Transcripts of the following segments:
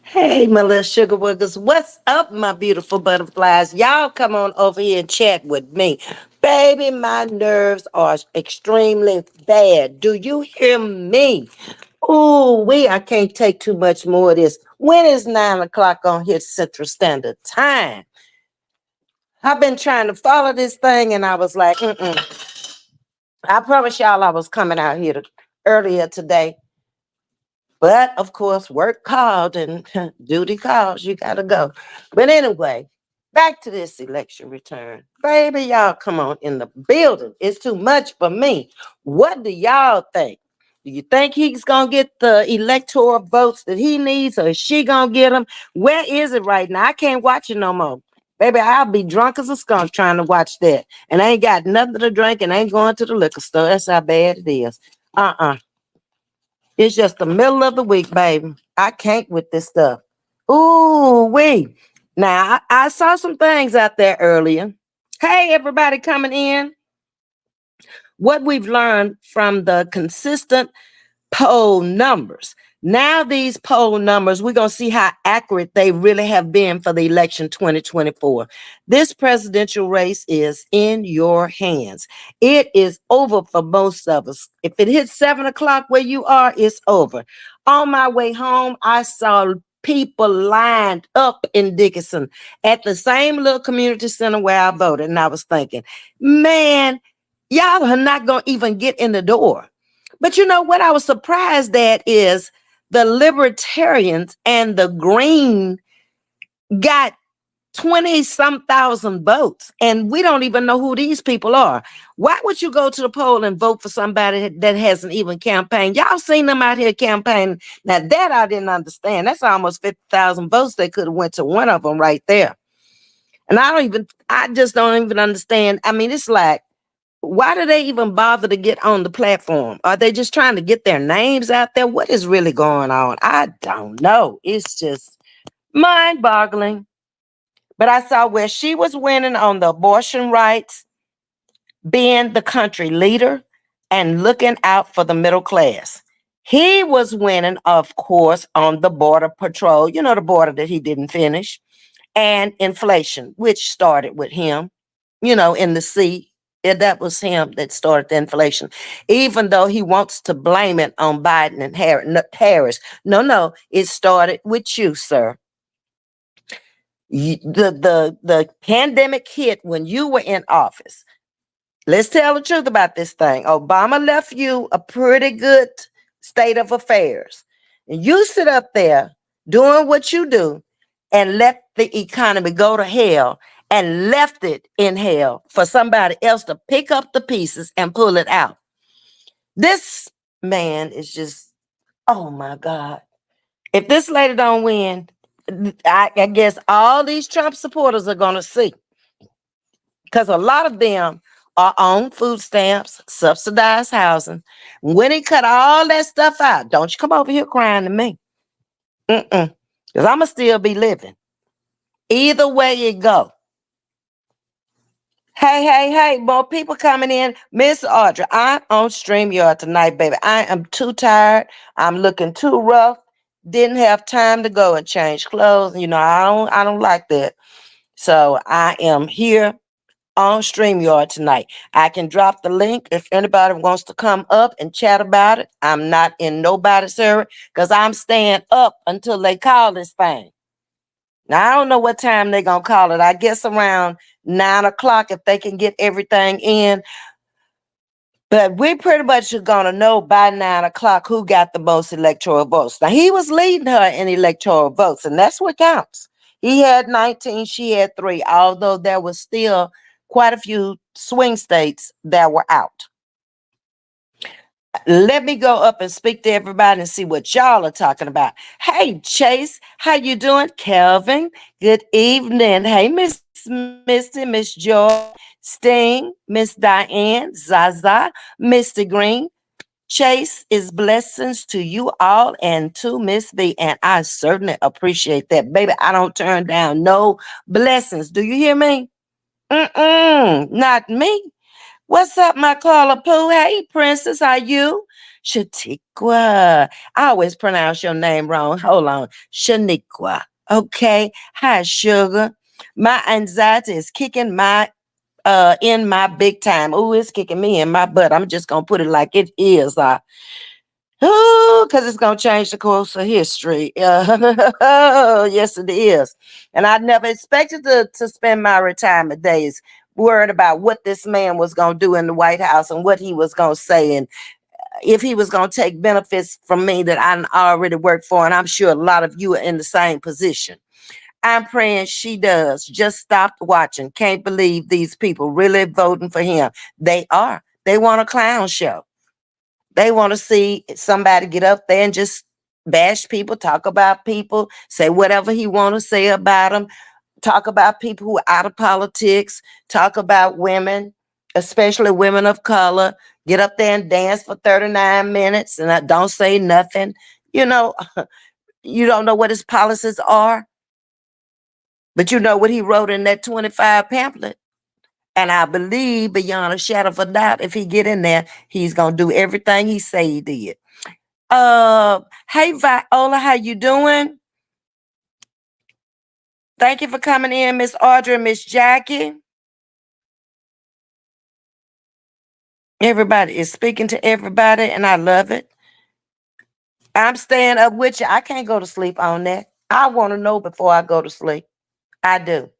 Hey, my little sugar woogers. What's up, my beautiful butterflies? Y'all come on over here and chat with me. Baby, my nerves are extremely bad. Do you hear me? Ooh, I can't take too much more of this. When is 9 o'clock on here Central Standard Time? I've been trying to follow this thing and I was like, I promise y'all I was coming out here earlier today. But of course, work called and duty calls. You gotta go. But anyway, back to this election return. Baby, y'all come on in the building. It's too much for me. What do y'all think? Do you think he's gonna get the electoral votes that he needs, or is she gonna get them? Where is it right now? I can't watch it no more. Baby, I'll be drunk as a skunk trying to watch that. And I ain't got nothing to drink and I ain't going to the liquor store. That's how bad it is. It's just the middle of the week, baby. I can't with this stuff. Ooh, wee. Now, I saw some things out there earlier. Hey, everybody coming in. What we've learned from the consistent poll numbers. Now, these poll numbers, we're going to see how accurate they really have been for the election 2024. This presidential race is in your hands. It is over for most of us. If it hits 7 o'clock where you are, it's over. On my way home, I saw people lined up in Dickinson at the same little community center where I voted. And I was thinking, man, y'all are not going to even get in the door. But you know what I was surprised at is the libertarians and the green got 20 some thousand votes. And we don't even know who these people are. Why would you go to the poll and vote for somebody that hasn't even campaigned? Y'all seen them out here campaigning. Now that I didn't understand. That's almost 50,000 votes they could have went to one of them right there. And I just don't even understand. I mean, it's like, why do they even bother to get on the platform? Are they just trying to get their names out there? What is really going on? I don't know. It's just mind boggling. But I saw where she was winning on the abortion rights, being the country leader and looking out for the middle class. He was winning, of course, on the border patrol, you know, the border that he didn't finish, and inflation, which started with him, you know, in the sea. That was him that started the inflation, even though he wants to blame it on Biden and Harris. No, it started with you, sir. The pandemic hit when you were in office. Let's tell the truth about this thing. Obama left you a pretty good state of affairs. And you sit up there doing what you do and let the economy go to hell and left it in hell for somebody else to pick up the pieces and pull it out. This man is just, oh my God. If this lady don't win, I guess all these Trump supporters are going to see, because a lot of them are on food stamps, subsidized housing. When he cut all that stuff out, don't you come over here crying to me. Because I'm going to still be living. Either way it go. Hey, more people coming in. Miss Audrey, I'm on StreamYard tonight, baby. I am too tired. I'm looking too rough. Didn't have time to go and change clothes. You know, I don't like that. So I am here on StreamYard tonight. I can drop the link if anybody wants to come up and chat about it. I'm not in nobody's hurry because I'm staying up until they call this thing. Now, I don't know what time they're going to call it. I guess around 9 o'clock if they can get everything in. But we pretty much are going to know by 9 o'clock who got the most electoral votes. Now, he was leading her in electoral votes, and that's what counts. He had 19, she had 3, although there was still quite a few swing states that were out. Let me go up and speak to everybody and see what y'all are talking about. Hey, Chase, how you doing? Kelvin, good evening. Hey, Miss Misty, Miss Joy, Sting, Miss Diane, Zaza, Mr. Green. Chase is blessings to you all and to Ms. V, and I certainly appreciate that. Baby, I don't turn down no blessings. Do you hear me? Not me. What's up, my caller Pooh? Hey, Princess, how you? Shaniqua. I always pronounce your name wrong. Hold on. Shaniqua. Okay. Hi, sugar. My anxiety is kicking my in my big time. Oh, it's kicking me in my butt. I'm just gonna put it like it is. Oh, because it's gonna change the course of history. Yes, it is. And I never expected to spend my retirement days worried about what this man was gonna do in the White House and what he was gonna say and if he was gonna take benefits from me that I already worked for. And I'm sure a lot of you are in the same position. I'm praying she does. Just stopped watching. Can't believe these people really voting for him. They are. They want a clown show. They want to see somebody get up there and just bash people, talk about people, say whatever he want to say about them, talk about people who are out of politics, talk about women, especially women of color, get up there and dance for 39 minutes and don't say nothing. You know, you don't know what his policies are, but you know what he wrote in that 25 pamphlet. And I believe beyond a shadow of a doubt, if he get in there, he's gonna do everything he say he did. Hey Viola, how you doing? Thank you for coming in, Miss Audrey and Miss Jackie. Everybody is speaking to everybody, and I love it. I'm staying up with you. I can't go to sleep on that. I want to know before I go to sleep. I do.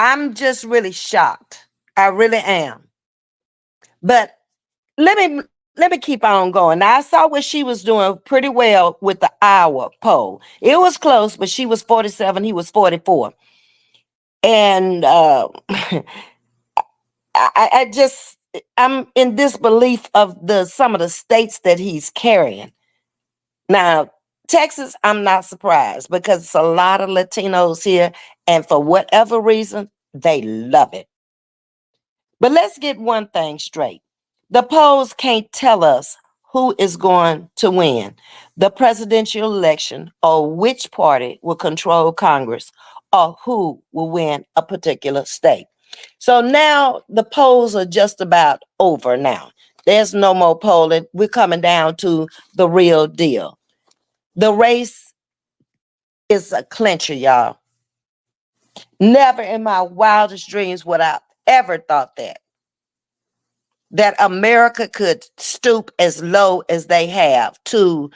I'm just really shocked. I really am. But let me keep on going. Now I saw what she was doing pretty well with the hour poll. It was close, but she was 47, he was 44. And I just I'm in disbelief of the some of the states that he's carrying. Now, Texas, I'm not surprised because it's a lot of Latinos here, and for whatever reason, they love it. But let's get one thing straight. The polls can't tell us who is going to win the presidential election or which party will control Congress or who will win a particular state. So now the polls are just about over now. There's no more polling. We're coming down to the real deal. The race is a clincher, y'all. Never in my wildest dreams would I ever thought that America could stoop as low as they have to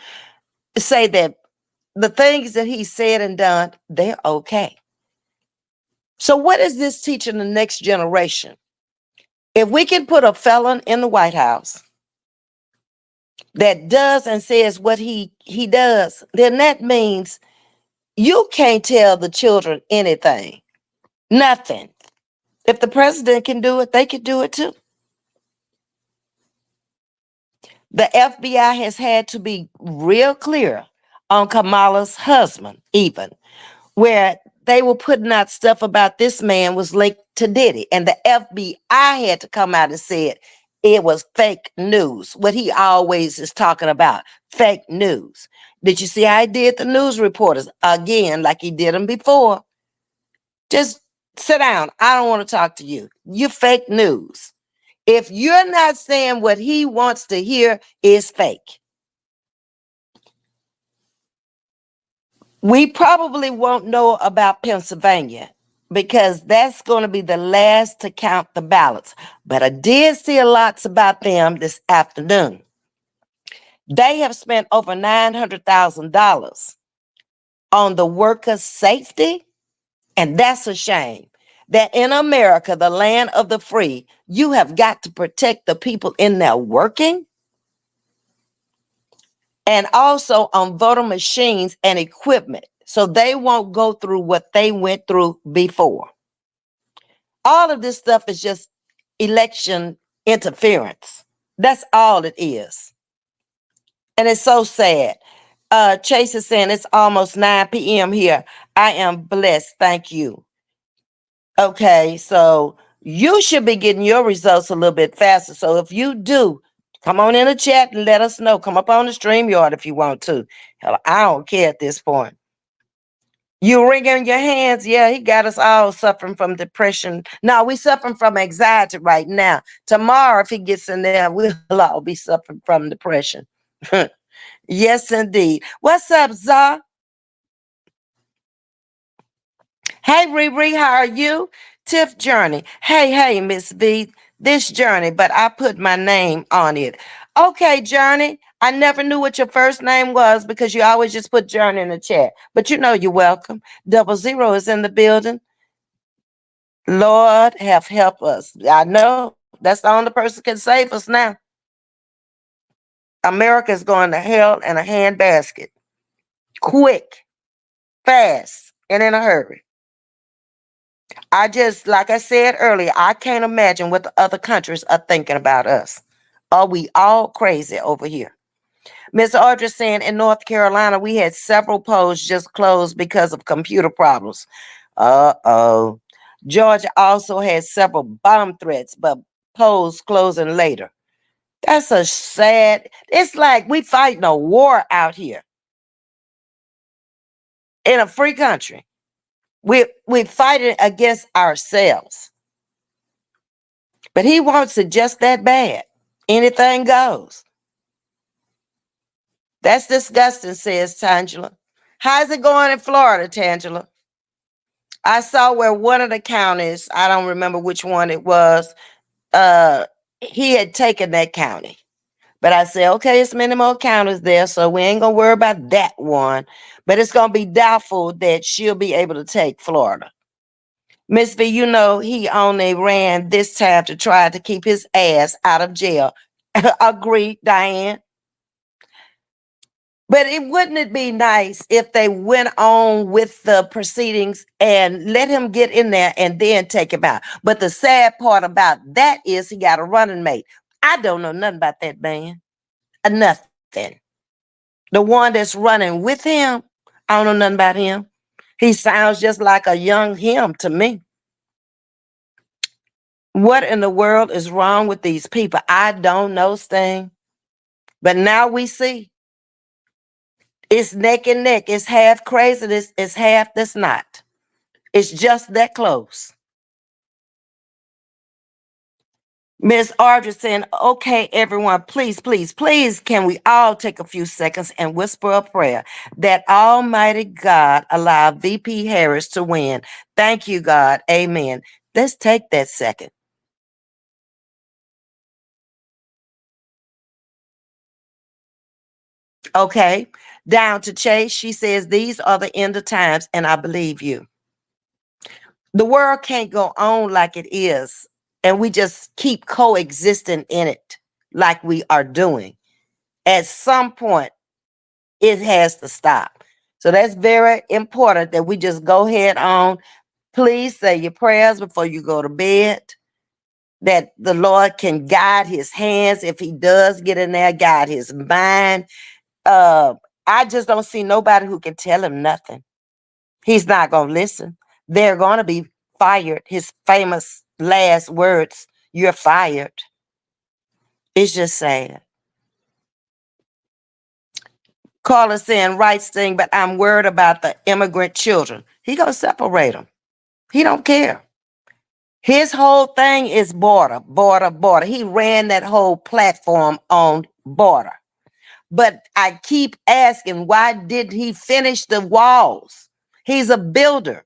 say that the things that he said and done, they're okay. So, what is this teaching the next generation? If we can put a felon in the White House that does and says what he does, then that means you can't tell the children anything, nothing. If the president can do it, they can do it too. The FBI has had to be real clear on Kamala's husband, even where they were putting out stuff about this man was linked to Diddy, and the FBI had to come out and say it was fake news. What he always is talking about, fake news. Did you see how he did the news reporters again, like he did them before? Just sit down. I don't want to talk to you. You're fake news. If you're not saying what he wants to hear is fake. We probably won't know about Pennsylvania because that's going to be the last to count the ballots. But I did see a lots about them this afternoon. They have spent over $900,000 on the workers' safety, and that's a shame. That in America, the land of the free, you have got to protect the people in there working and also on voter machines and equipment so they won't go through what they went through before. All of this stuff is just election interference. That's all it is. And it's so sad. Chase is saying it's almost 9 p.m. here. I am blessed. Thank you. Okay, so you should be getting your results a little bit faster. So if you do, come on in the chat and let us know. Come up on the StreamYard if you want to. Hell, I don't care at this point. You wringing your hands? Yeah, he got us all suffering from depression. No, we suffering from anxiety right now. Tomorrow, if he gets in there, we'll all be suffering from depression. Yes, indeed. What's up, Zah? Hey, Riri, how are you? Tiff Journey. Hey, Miss V. This Journey, but I put my name on it. Okay, Journey. I never knew what your first name was because you always just put Journey in the chat. But you know you're welcome. 00 is in the building. Lord have help us. I know that's the only person can save us now. America's going to hell in a handbasket. Quick, fast, and in a hurry. I just, like I said earlier, I can't imagine what the other countries are thinking about us. Are we all crazy over here? Miss Audrey saying in North Carolina, we had several polls just closed because of computer problems. Uh-oh. Georgia also had several bomb threats, but polls closing later. That's a sad, it's like we fighting a war out here in a free country. We're fighting against ourselves. But he wants it just that bad. Anything goes. That's disgusting, says Tangela. How's it going in Florida, Tangela? I saw where one of the counties, I don't remember which one it was, he had taken that county. But I said, okay, it's many more counties there, so we ain't gonna worry about that one. But it's gonna be doubtful that she'll be able to take Florida. Ms.V, you know, he only ran this time to try to keep his ass out of jail. Agreed, Diane. But wouldn't it be nice if they went on with the proceedings and let him get in there and then take him out? But the sad part about that is he got a running mate. I don't know nothing about that man. Nothing. The one that's running with him, I don't know nothing about him. He sounds just like a young him to me. What in the world is wrong with these people? I don't know, Sting. But now we see it's neck and neck. It's half craziness. It's half that's not. It's just that close. Miss Audrey saying, okay, everyone, please, can we all take a few seconds and whisper a prayer that Almighty God allow VP Harris to win. Thank you, God. Amen. Let's take that second. Okay. Down to Chase, she says, these are the end of times, and I believe you. The world can't go on like it is, and we just keep coexisting in it like we are doing. At some point, it has to stop. So that's very important that we just go ahead on. Please say your prayers before you go to bed, that the Lord can guide his hands if he does get in there, guide his mind. Uh, I just don't see nobody who can tell him nothing. He's not going to listen. They're going to be fired. His famous last words, you're fired. It's just sad. Carla saying right thing, but I'm worried about the immigrant children. He going to separate them. He don't care. His whole thing is border. He ran that whole platform on border. But I keep asking, why did he finish the walls? He's a builder.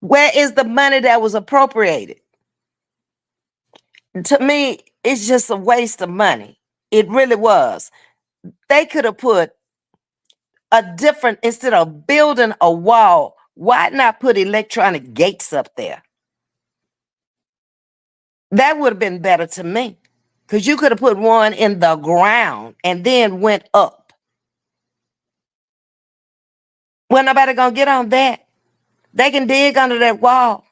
Where is the money that was appropriated? To me, it's just a waste of money. It really was. They could have put a different, instead of building a wall, why not put electronic gates up there? That would have been better to me. Because you could have put one in the ground and then went up. Well, nobody gonna get on that. They can dig under that wall.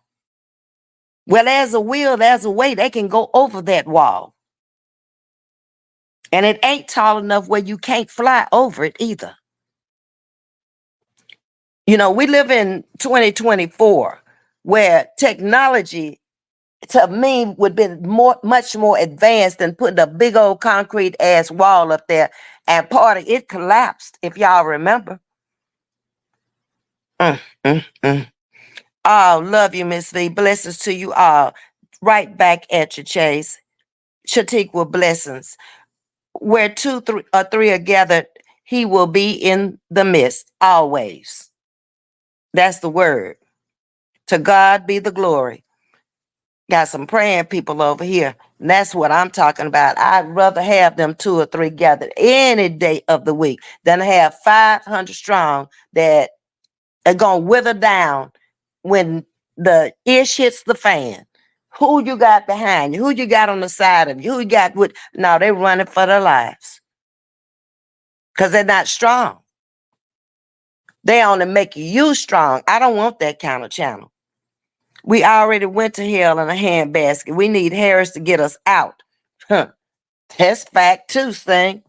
Well, there's a will, there's a way they can go over that wall. And it ain't tall enough where you can't fly over it either. You know, we live in 2024 where technology to me would be much more advanced than putting a big old concrete ass wall up there, and part of it collapsed, if y'all remember. Mm, mm, mm. Oh, love you, Miss V. Blessings to you all. Right back at you, Chase. Shatik will blessings. Where two, three are gathered, he will be in the midst always. That's the word. To God be the glory. Got some praying people over here. And that's what I'm talking about. I'd rather have them two or three gathered any day of the week than have 500 strong that are going to wither down when the ish hits the fan. Who you got behind you? Who you got on the side of you? Who you got with? No, they're running for their lives because they're not strong. They only make you strong. I don't want that kind of channel. We already went to hell in a handbasket. We need Harris to get us out. Huh. That's fact too, Sting.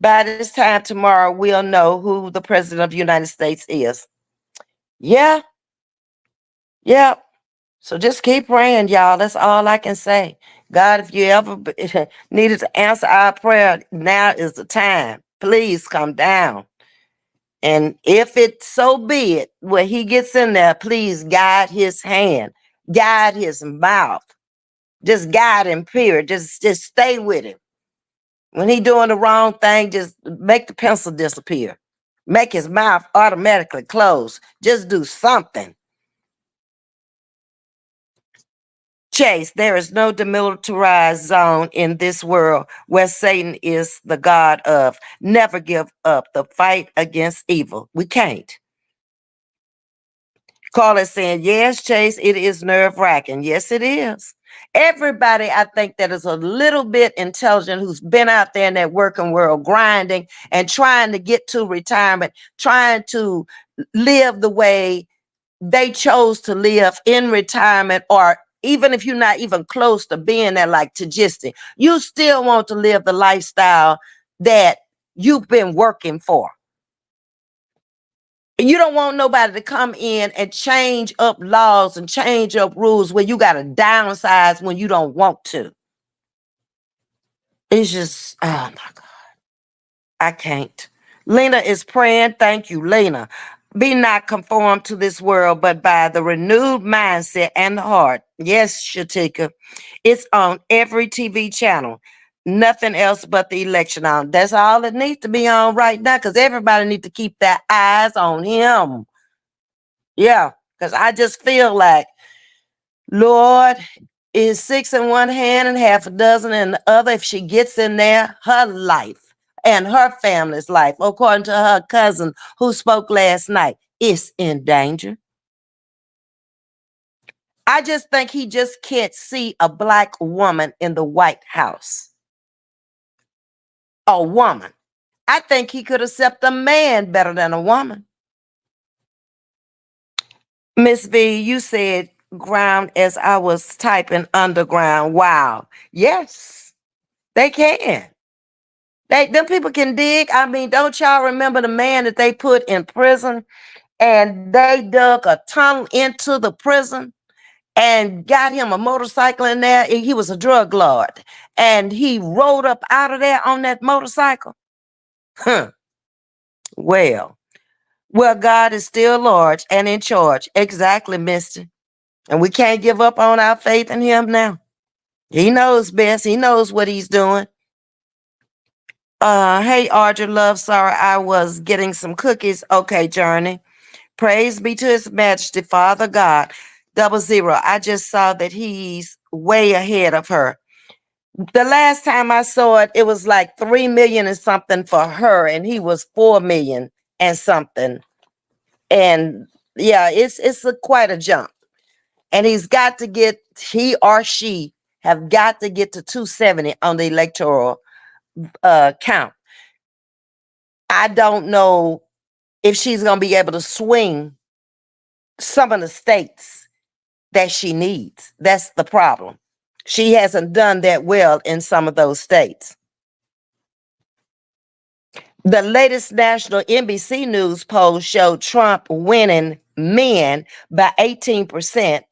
By this time tomorrow, we'll know who the president of the United States is. Yeah, yeah. So just keep praying, y'all. That's all I can say. God, if you ever needed to answer our prayer, now is the time. Please come down. And if it so be it, where he gets in there, please guide his hand, guide his mouth. Just guide him, period. Just stay with him. When he doing the wrong thing, just make the pencil disappear. Make his mouth automatically close. Just do something. Chase, there is no demilitarized zone in this world where Satan is the God of. Never give up the fight against evil. We can't. Caller saying, yes, Chase, it is nerve wracking. Yes, it is. Everybody, I think, that is a little bit intelligent who's been out there in that working world grinding and trying to get to retirement, trying to live the way they chose to live in retirement, or even if you're not even close to being there, like Tajistic, you still want to live the lifestyle that you've been working for. You don't want nobody to come in and change up laws and change up rules where you got to downsize when you don't want to. It's just, oh my God, I can't. Lena is praying. Thank you, Lena. Be not conformed to this world, but by the renewed mindset and the heart. Yes, Shatika. It's on every TV channel. Nothing else but the election on. That's all it needs to be on right now, because everybody needs to keep their eyes on him. Yeah, because I just feel like, Lord, is six in one hand and half a dozen in the other. If she gets in there, her life and her family's life, according to her cousin who spoke last night, is in danger. I just think he just can't see a black woman in the White House. A woman. I think he could accept a man better than a woman. Ms.V, you said ground as I was typing underground. Wow. Yes, they can. Them people can dig. I mean, don't y'all remember the man that they put in prison and they dug a tunnel into the prison and got him a motorcycle in there? He was a drug lord and he rode up out of there on that motorcycle. Huh. Well, God is still large and in charge. Exactly, mister. And we can't give up on our faith in him now. He knows best. He knows what he's doing. Hey, Audrey, love, sorry, I was getting some cookies. Okay, Journey. Praise be to his majesty, Father God. 00. I just saw that he's way ahead of her. The last time I saw it, it was like 3 million and something for her, and he was 4 million and something. And yeah, it's quite a jump. And he or she have got to get to 270 on the electoral count. I don't know if she's going to be able to swing some of the states that she needs. That's the problem. She hasn't done that well in some of those states. The latest national NBC News poll showed Trump winning men by 18%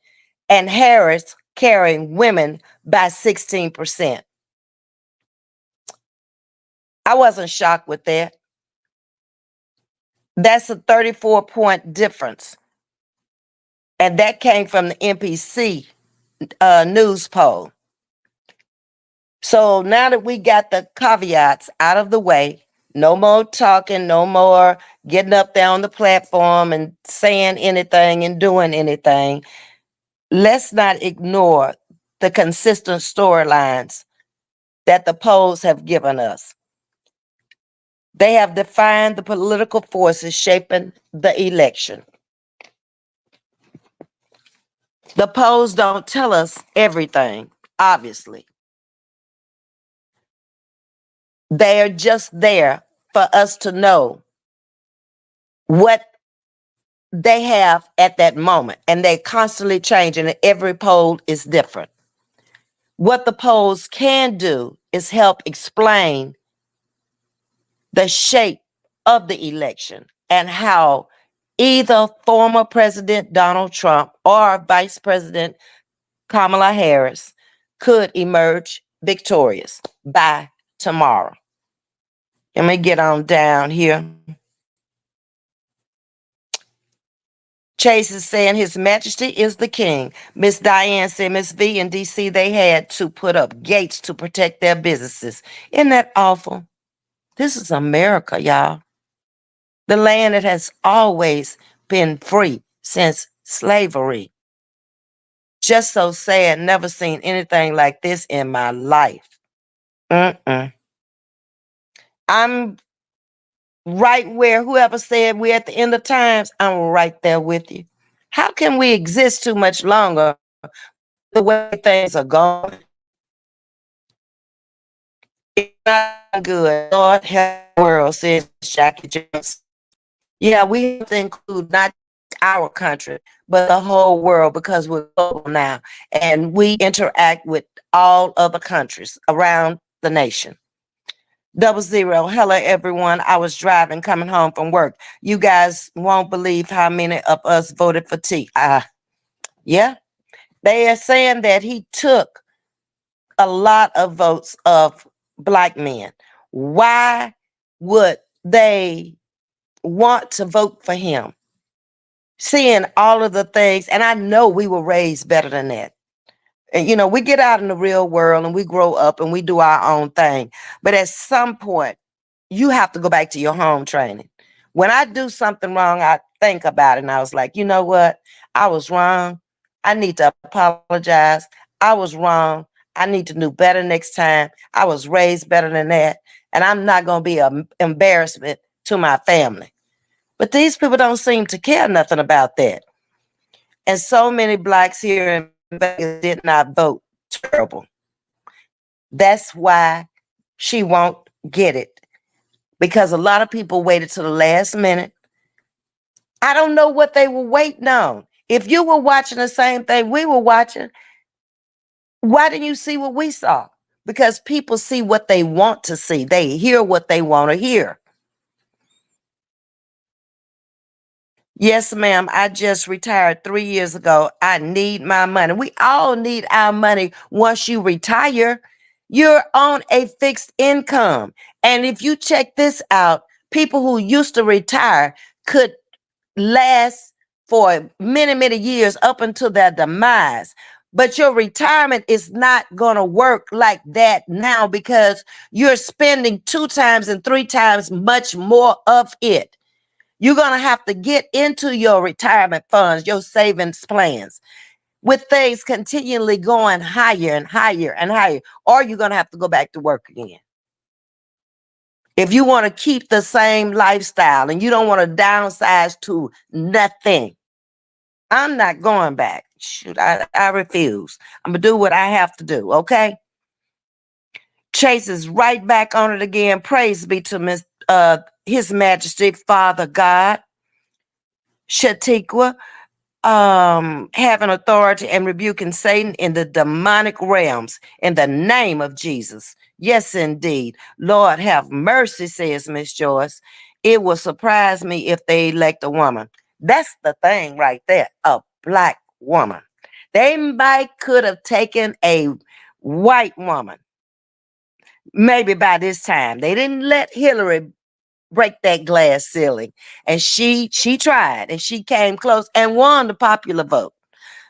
and Harris carrying women by 16%. I wasn't shocked with that. That's a 34-point difference. And that came from the NPC news poll. So now that we got the caveats out of the way, no more talking, no more getting up there on the platform and saying anything and doing anything. Let's not ignore the consistent storylines that the polls have given us. They have defined the political forces shaping the election. The polls don't tell us everything, obviously. They are just there for us to know what they have at that moment, and they're constantly changing, and every poll is different. What the polls can do is help explain the shape of the election and how either former President Donald Trump or Vice President Kamala Harris could emerge victorious by tomorrow. Let me get on down here. Chase is saying His Majesty is the king. Miss Diane said Ms.V in D.C. they had to put up gates to protect their businesses. Isn't that awful? This is America, y'all. The land that has always been free since slavery. Just so sad, never seen anything like this in my life. Mm-mm. I'm right where whoever said we're at the end of times, I'm right there with you. How can we exist too much longer the way things are going? It's not good. Lord help the world, says Jackie Jones. Yeah, we have to include not our country, but the whole world because we're global now and we interact with all other countries around the nation. 00. Hello, everyone. I was driving coming home from work. You guys won't believe how many of us voted for T. Yeah. They are saying that he took a lot of votes of black men. Why would they want to vote for him? Seeing all of the things, and I know we were raised better than that. And we get out in the real world and we grow up and we do our own thing. But at some point, you have to go back to your home training. When I do something wrong, I think about it and I was like, you know what? I was wrong. I need to apologize. I was wrong. I need to do better next time. I was raised better than that. And I'm not going to be an embarrassment to my family. But these people don't seem to care nothing about that. And so many blacks here in Vegas did not vote. Terrible. That's why she won't get it. Because a lot of people waited to the last minute. I don't know what they were waiting on. If you were watching the same thing we were watching, why didn't you see what we saw? Because people see what they want to see. They hear what they want to hear. Yes, ma'am. I just retired 3 years ago. I need my money. We all need our money once you retire. You're on a fixed income. And if you check this out, people who used to retire could last for many, many years up until their demise. But your retirement is not going to work like that now because you're spending 2 times and 3 times much more of it. You're going to have to get into your retirement funds, your savings plans, with things continually going higher and higher and higher, or you're going to have to go back to work again. If you want to keep the same lifestyle and you don't want to downsize to nothing, I'm not going back. Shoot, I refuse. I'm going to do what I have to do, okay? Chase is right back on it again. Praise be to His Majesty, Father God. Shatikwa, having authority and rebuking Satan in the demonic realms in the name of Jesus. Yes, indeed. Lord, have mercy, says Miss Joyce. It will surprise me if they elect a woman. That's the thing right there, a black woman. They might could have taken a white woman, maybe by this time. They didn't let Hillary break that glass ceiling. And she tried and she came close and won the popular vote,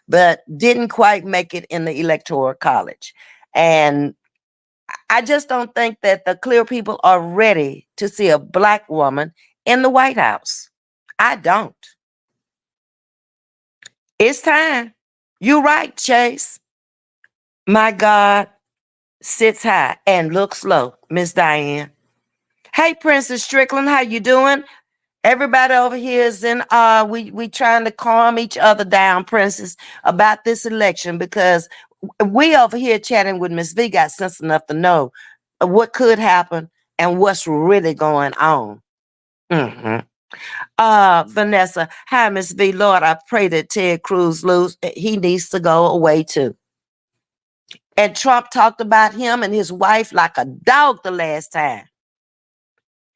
but didn't quite make it in the electoral college. And I just don't think that the clear people are ready to see a black woman in the White House. I don't. It's time. You're right, Chase. My God sits high and looks low, Miss Diane. Hey, Princess Strickland, how you doing? Everybody over here is in we trying to calm each other down, Princess, about this election because we over here chatting with Ms. V got sense enough to know what could happen and what's really going on. Mm-hmm. Vanessa, hi, Miss V. Lord, I pray that Ted Cruz lose. He needs to go away too. And Trump talked about him and his wife like a dog the last time.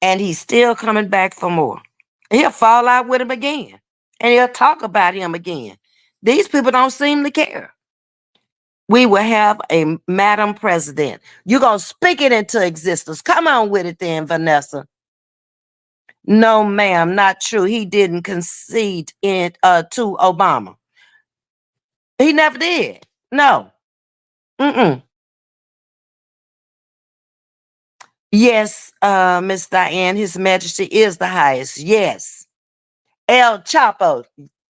And he's still coming back for more. He'll fall out with him again. And he'll talk about him again. These people don't seem to care. We will have a Madam President. You're going to speak it into existence. Come on with it then, Vanessa. No, ma'am, not true. He didn't concede to Obama. He never did. No. Mm-mm. Yes, Miss Diane, His Majesty is the highest. Yes. El Chapo.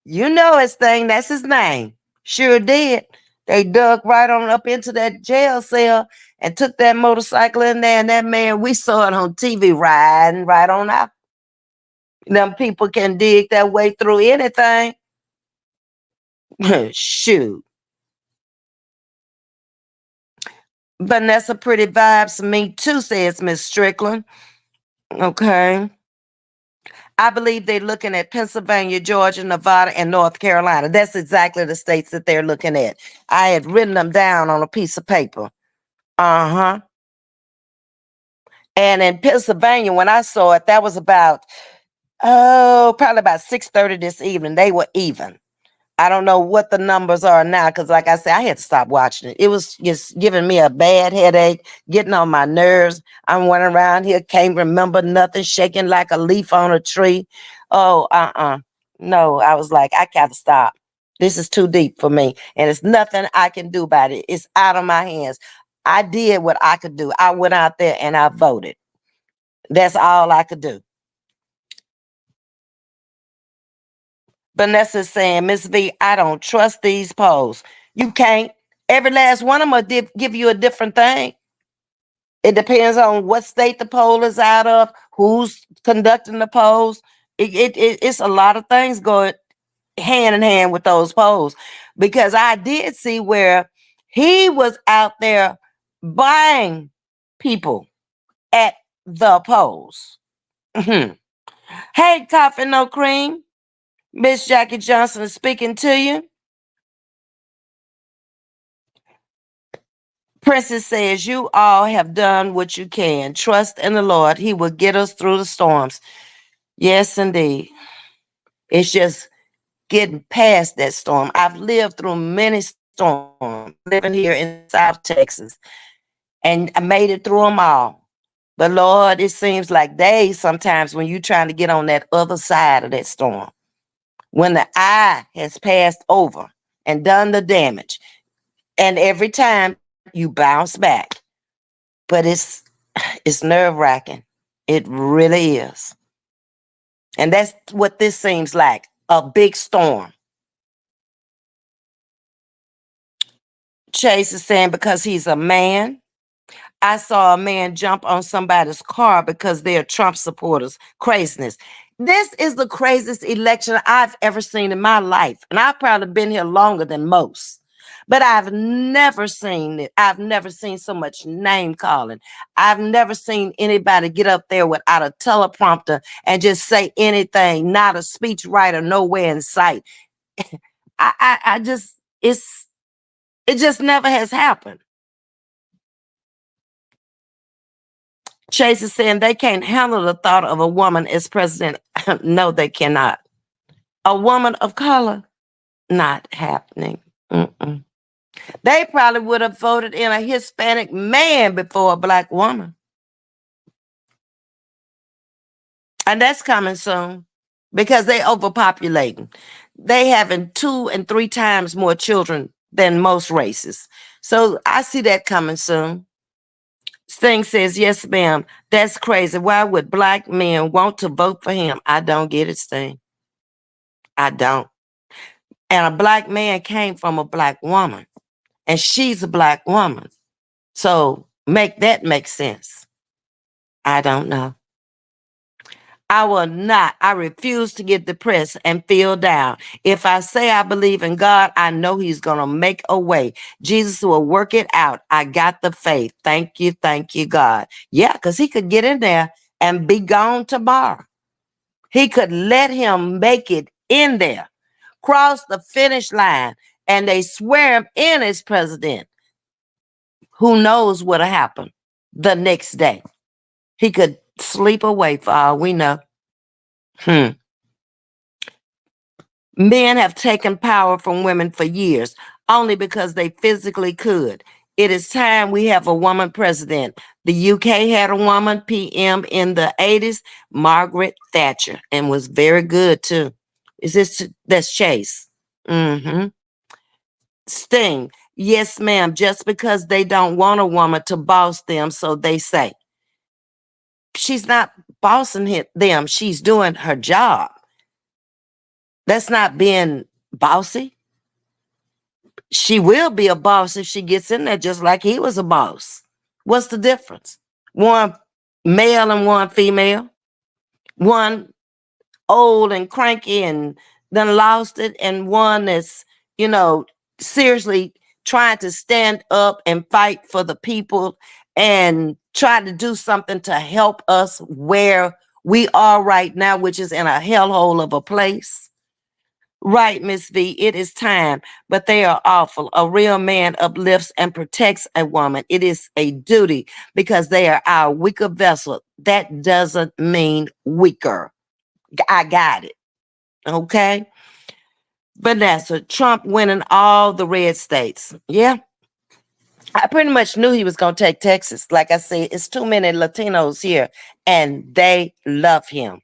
You know his thing. That's his name. Sure did. They dug right on up into that jail cell and took that motorcycle in there. And that man, we saw it on TV riding right on out. Them people can dig their way through anything. Shoot. Vanessa, pretty vibes. Me too, says Miss Strickland. Okay. I believe they're looking at Pennsylvania, Georgia, Nevada, and North Carolina. That's exactly the states that they're looking at. I had written them down on a piece of paper. Uh-huh. And in Pennsylvania, when I saw it, that was about, probably about 6:30 this evening. They were even. I don't know what the numbers are now because, like I said, I had to stop watching it. It was just giving me a bad headache, getting on my nerves. I'm running around here, can't remember nothing, shaking like a leaf on a tree. Oh, no, I was like, I gotta stop. This is too deep for me, and it's nothing I can do about it. It's out of my hands. I did what I could do. I went out there and I voted. That's all I could do. Vanessa's saying, Miss V, I don't trust these polls. You can't. Every last one of them will give you a different thing. It depends on what state the poll is out of, who's conducting the polls. It's a lot of things going hand in hand with those polls. Because I did see where he was out there buying people at the polls. Mhm. Hey, Coffee No Cream. Miss Jackie Johnson is speaking to you. Princess says, you all have done what you can. Trust in the Lord. He will get us through the storms. Yes, indeed. It's just getting past that storm. I've lived through many storms living here in South Texas, and I made it through them all. But Lord, it seems like days sometimes when you're trying to get on that other side of that storm, when the eye has passed over and done the damage, and every time you bounce back. But it's nerve-wracking. It really is. And that's what this seems like, a big storm. Chase is saying because he's a man. I saw a man jump on somebody's car because they're Trump supporters. Craziness. This is the craziest election I've ever seen in my life. And I've probably been here longer than most. But I've never seen it. I've never seen so much name calling. I've never seen anybody get up there without a teleprompter and just say anything, not a speech writer nowhere in sight. I just, it just never has happened. Chase is saying they can't handle the thought of a woman as president. No, they cannot. A woman of color, not happening. Mm-mm. They probably would have voted in a Hispanic man before a black woman. And that's coming soon because they overpopulating. They having 2 and 3 times more children than most races. So I see that coming soon. Sting says, yes, ma'am. That's crazy. Why would black men want to vote for him? I don't get it, Sting. I don't. And a black man came from a black woman, and she's a black woman. So make that make sense. I don't know. I will not. I refuse to get depressed and feel down. If I say I believe in God, I know He's going to make a way. Jesus will work it out. I got the faith. Thank you, God. Yeah, because He could get in there and be gone tomorrow. He could let him make it in there, cross the finish line, and they swear him in as president. Who knows what'll happen the next day? He could sleep away for all we know. Hmm. Men have taken power from women for years, only because they physically could. It is time we have a woman president. The UK had a woman PM in the 80s, Margaret Thatcher, and was very good too. That's Chase? Mm-hmm. Sting. Yes, ma'am. Just because they don't want a woman to boss them, so they say. She's not bossing them. She's doing her job. That's not being bossy. She will be a boss if she gets in there just like he was a boss. What's the difference? One male and one female. One old and cranky and then lost it, and one that's, you know, seriously trying to stand up and fight for the people and try to do something to help us where we are right now, which is in a hellhole of a place. Right, Ms.V, it is time, but they are awful. A real man uplifts and protects a woman. It is a duty because they are our weaker vessel. That doesn't mean weaker. I got it. Okay. Vanessa, Trump winning all the red states. Yeah. I pretty much knew he was going to take Texas. Like I said, it's too many Latinos here and they love him.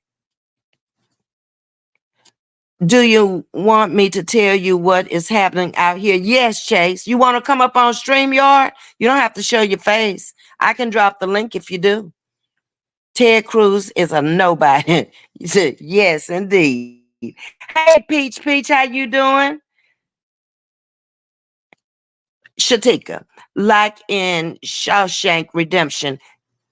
Do you want me to tell you what is happening out here? Yes, Chase. You want to come up on StreamYard? You don't have to show your face. I can drop the link if you do. Ted Cruz is a nobody. You said, yes, indeed. Hey, Peach, how you doing? Shatika, like in Shawshank Redemption,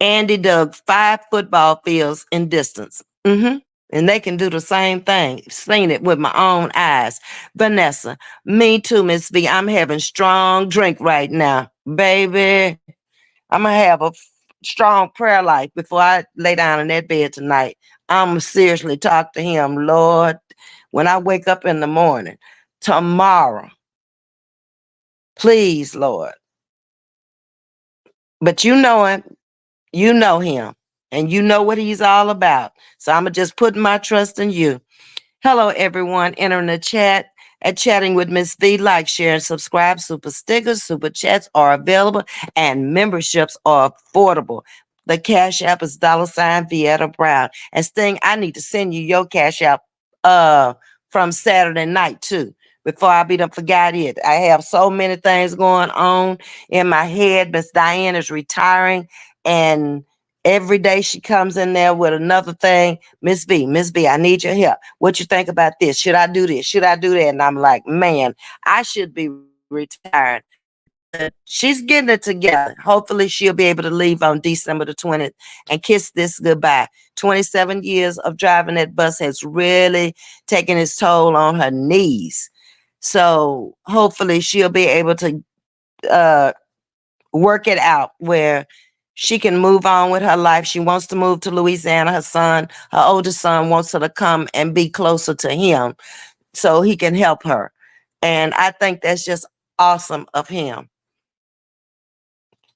Andy dug 5 football fields in distance. And they can do the same thing. Seen it with my own eyes. Vanessa, me too, Miss V. I'm having strong drink right now. Baby, I'm going to have a strong prayer life before I lay down in that bed tonight. I'm seriously talk to him, Lord, when I wake up in the morning, tomorrow. Please, Lord. But you know him. You know him. And you know what he's all about. So I'm going to just put my trust in you. Hello, everyone. Entering the chat at Chatting with Ms. V. Like, share, and subscribe. Super stickers, super chats are available, and memberships are affordable. The Cash App is $ Vietta Brown. And Sting, I need to send you your Cash App from Saturday night too. Before I be done forgot it. I have so many things going on in my head. Miss Diane is retiring, and every day she comes in there with another thing. Miss V, I need your help. What you think about this? Should I do this? Should I do that? And I'm like, man, I should be retired. But she's getting it together. Hopefully she'll be able to leave on December the 20th and kiss this goodbye. 27 years of driving that bus has really taken its toll on her knees. So hopefully she'll be able to work it out where she can move on with her life. She wants to move to Louisiana. Her oldest son wants her to come and be closer to him so he can help her. And I think that's just awesome of him.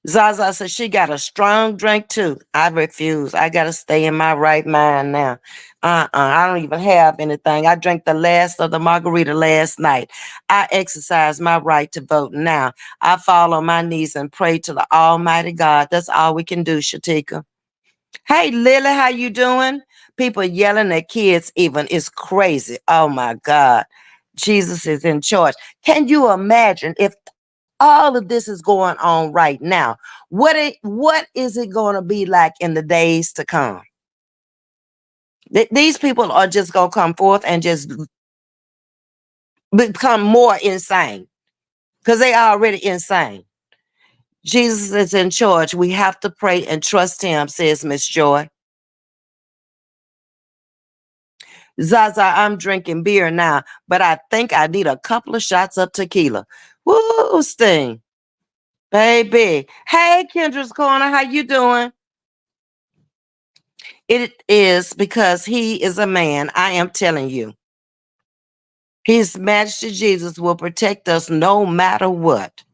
Zaza says she got a strong drink too. I refuse. I got to stay in my right mind now. I don't even have anything. I drank the last of the margarita last night. I exercise my right to vote now. I fall on my knees and pray to the Almighty God. That's all we can do, Shatika. Hey, Lily, how you doing? People yelling at kids even is crazy. Oh my God. Jesus is in charge. Can you imagine if all of this is going on right now? What is it going to be like in the days to come? These people are just going to come forth and just become more insane because they are already insane. Jesus is in charge. We have to pray and trust him, says Miss Joy. Zaza, I'm drinking beer now, but I think I need a couple of shots of tequila. Woo, Sting. Baby. Hey, Kendra's Corner, how you doing? It is because he is a man. I am telling you. His Majesty Jesus will protect us no matter what.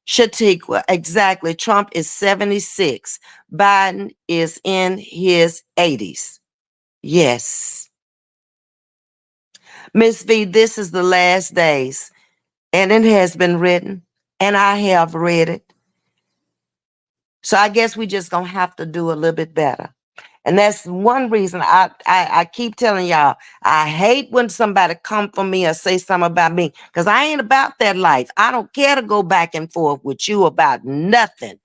Shatiqua, exactly. Trump is 76. Biden is in his 80s. Yes. Ms.V, this is the last days, and it has been written, and I have read it. So I guess we just gonna have to do a little bit better. And that's one reason I keep telling y'all, I hate when somebody come for me or say something about me, because I ain't about that life. I don't care to go back and forth with you about nothing.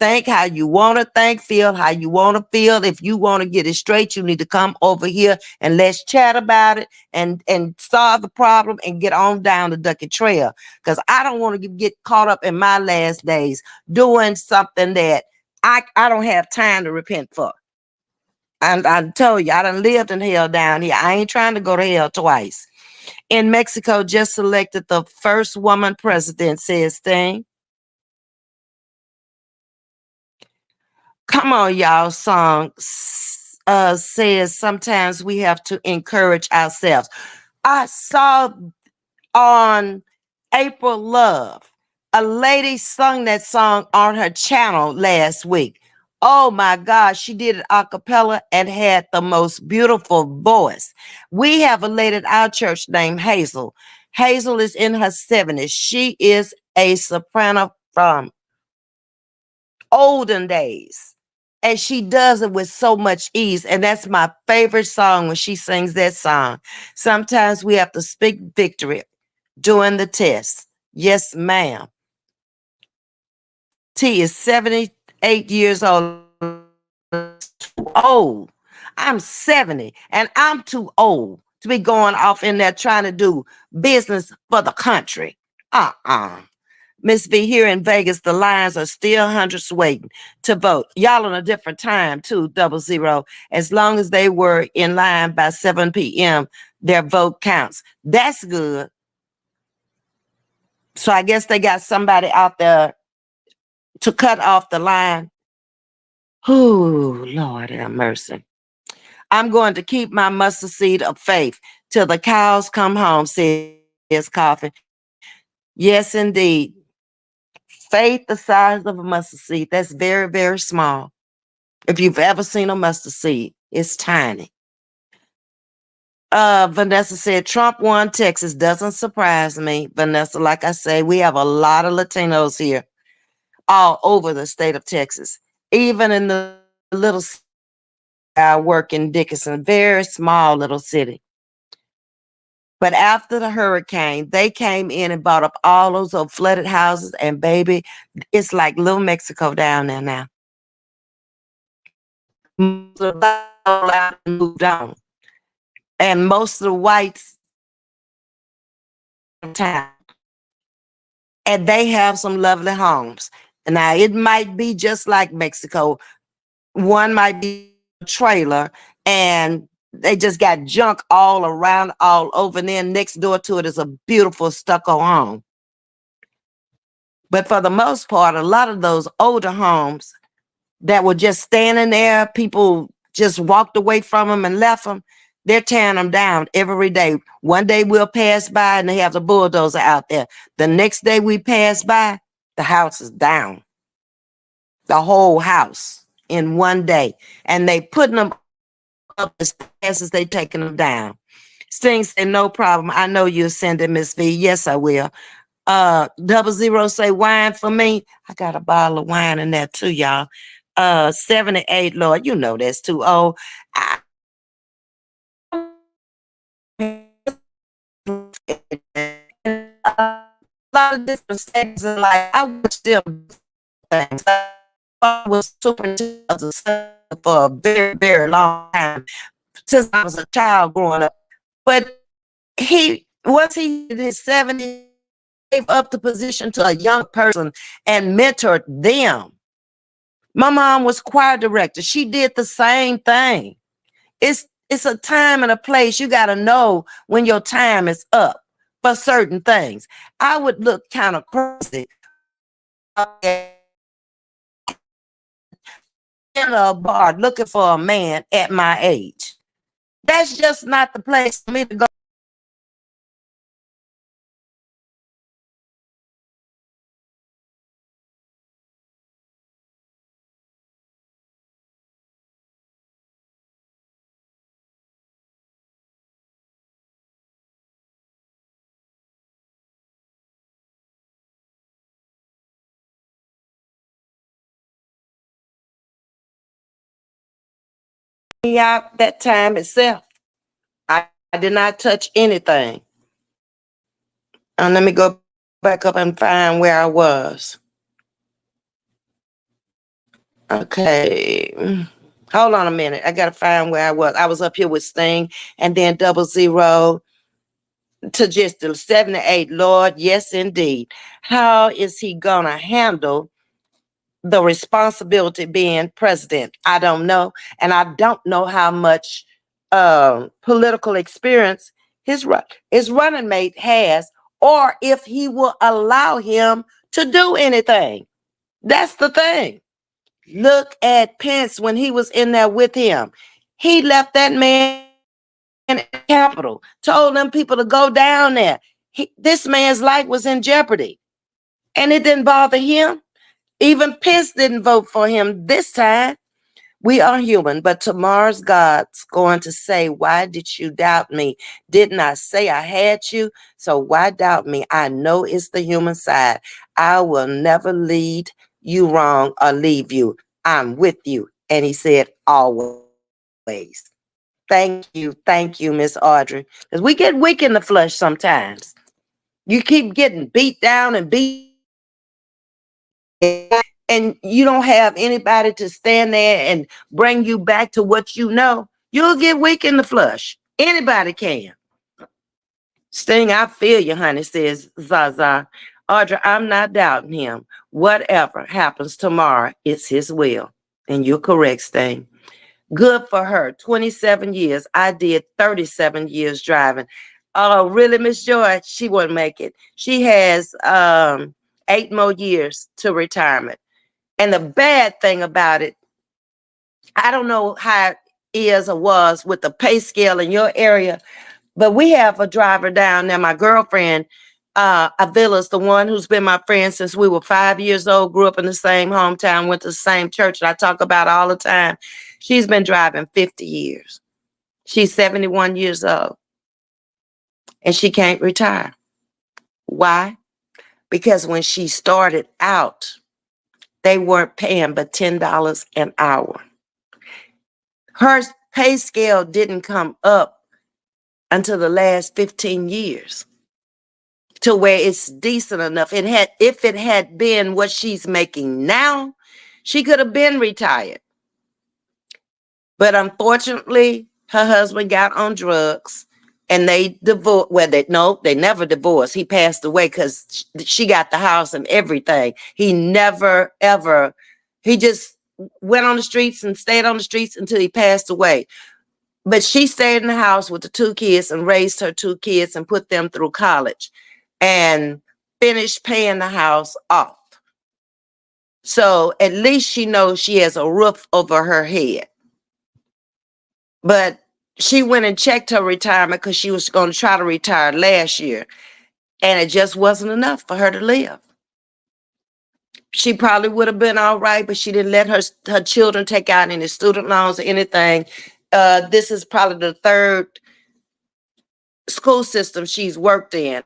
Think how you want to think, feel how you want to feel. If you want to get it straight, you need to come over here and let's chat about it and solve the problem and get on down the Ducky Trail. Because I don't want to get caught up in my last days doing something that I don't have time to repent for. And I told you, I done lived in hell down here. I ain't trying to go to hell twice. In Mexico, just selected the first woman president, says Thing. Come on, y'all. Song says sometimes we have to encourage ourselves. I saw on April Love, a lady sung that song on her channel last week. Oh my God, she did it a cappella and had the most beautiful voice. We have a lady at our church named Hazel. Hazel is in her 70s. She is a soprano from olden days. And she does it with so much ease. And that's my favorite song when she sings that song. Sometimes we have to speak victory during the test. Yes, ma'am. T is 78 years old. Too old. I'm 70 and I'm too old to be going off in there trying to do business for the country. Uh-uh. Ms.V, here in Vegas, the lines are still hundreds waiting to vote. Y'all on a different time, too, 00. As long as they were in line by 7 p.m., their vote counts. That's good. So I guess they got somebody out there to cut off the line. Oh, Lord have mercy. I'm going to keep my mustard seed of faith till the cows come home, says Coffee. Yes, indeed. Faith the size of a mustard seed. That's very, very small. If you've ever seen a mustard seed, it's tiny. Vanessa said Trump won Texas. Doesn't surprise me. Vanessa, like I say, we have a lot of Latinos here all over the state of Texas. Even in the little city I work in Dickinson, very small little city. But after the hurricane, they came in and bought up all those old flooded houses, and baby, it's like little Mexico down there now. Most of the black moved on, and most of the whites in town, and they have some lovely homes. Now it might be just like Mexico. One might be a trailer, and they just got junk all around, all over. And then next door to it is a beautiful stucco home. But for the most part, a lot of those older homes that were just standing there, people just walked away from them and left them. They're tearing them down every day. One day we'll pass by and they have the bulldozer out there. The next day we pass by, the house is down. The whole house in one day. And they putting them up as fast as they taking them down. Sting said, no problem. I know you'll send it, Ms.V. Yes, I will. 00 say wine for me. I got a bottle of wine in there too, y'all. 78, Lord, you know that's too old. I, a lot of different stages in life. I watched them things. I was superintendent of the center for a very, very long time since I was a child growing up. But he in his 70s, gave up the position to a young person and mentored them. My mom was choir director. She did the same thing. It's a time and a place. You got to know when your time is up for certain things. I would look kind of crazy in a bar looking for a man at my age. That's just not the place for me to go. Out that time itself. I did not touch anything. Let me go back up and find where I was. Okay. Hold on a minute. I gotta find where I was. I was up here with Sting and then Double Zero to just the 78. Lord, yes, indeed. How is he gonna handle the responsibility being president? I don't know. And I don't know how much political experience his running mate has, or if he will allow him to do anything. That's the thing. Look at Pence when he was in there with him. He left that man in the Capitol, told them people to go down there. This man's life was in jeopardy, and it didn't bother him. Even Pence didn't vote for him this time. We are human, but tomorrow's God's going to say, why did you doubt me? Didn't I say I had you? So why doubt me? I know it's the human side. I will never lead you wrong or leave you. I'm with you. And he said, always. Thank you, Miss Audrey. Because we get weak in the flesh sometimes. You keep getting beat down and beat, and you don't have anybody to stand there and bring you back to what you know. You'll get weak in the flesh. Anybody can. Sting, I feel you, honey, says Zaza. Audra, I'm not doubting him. Whatever happens tomorrow, it's his will. And you're correct, Sting. Good for her. 27 years. I did 37 years driving. Oh, really, Miss Joy? She wouldn't make it. She has 8 more years to retirement. And the bad thing about it, I don't know how it is or was with the pay scale in your area, but we have a driver down there, my girlfriend, Avila's the one who's been my friend since we were 5 years old, grew up in the same hometown, went to the same church that I talk about all the time. She's been driving 50 years. She's 71 years old and she can't retire. Why? Because when she started out, they weren't paying but $10 an hour. Her pay scale didn't come up until the last 15 years to where it's decent enough. If it had been what she's making now, she could have been retired. But unfortunately, her husband got on drugs and they divorced. Well, they never divorced. He passed away because she got the house and everything. He never, ever, he just went on the streets and stayed on the streets until he passed away. But she stayed in the house with the 2 kids and raised her 2 kids and put them through college and finished paying the house off. So at least she knows she has a roof over her head. But she went and checked her retirement because she was going to try to retire last year. And it just wasn't enough for her to live. She probably would have been all right, but she didn't let her children take out any student loans or anything. This is probably the 3rd school system she's worked in.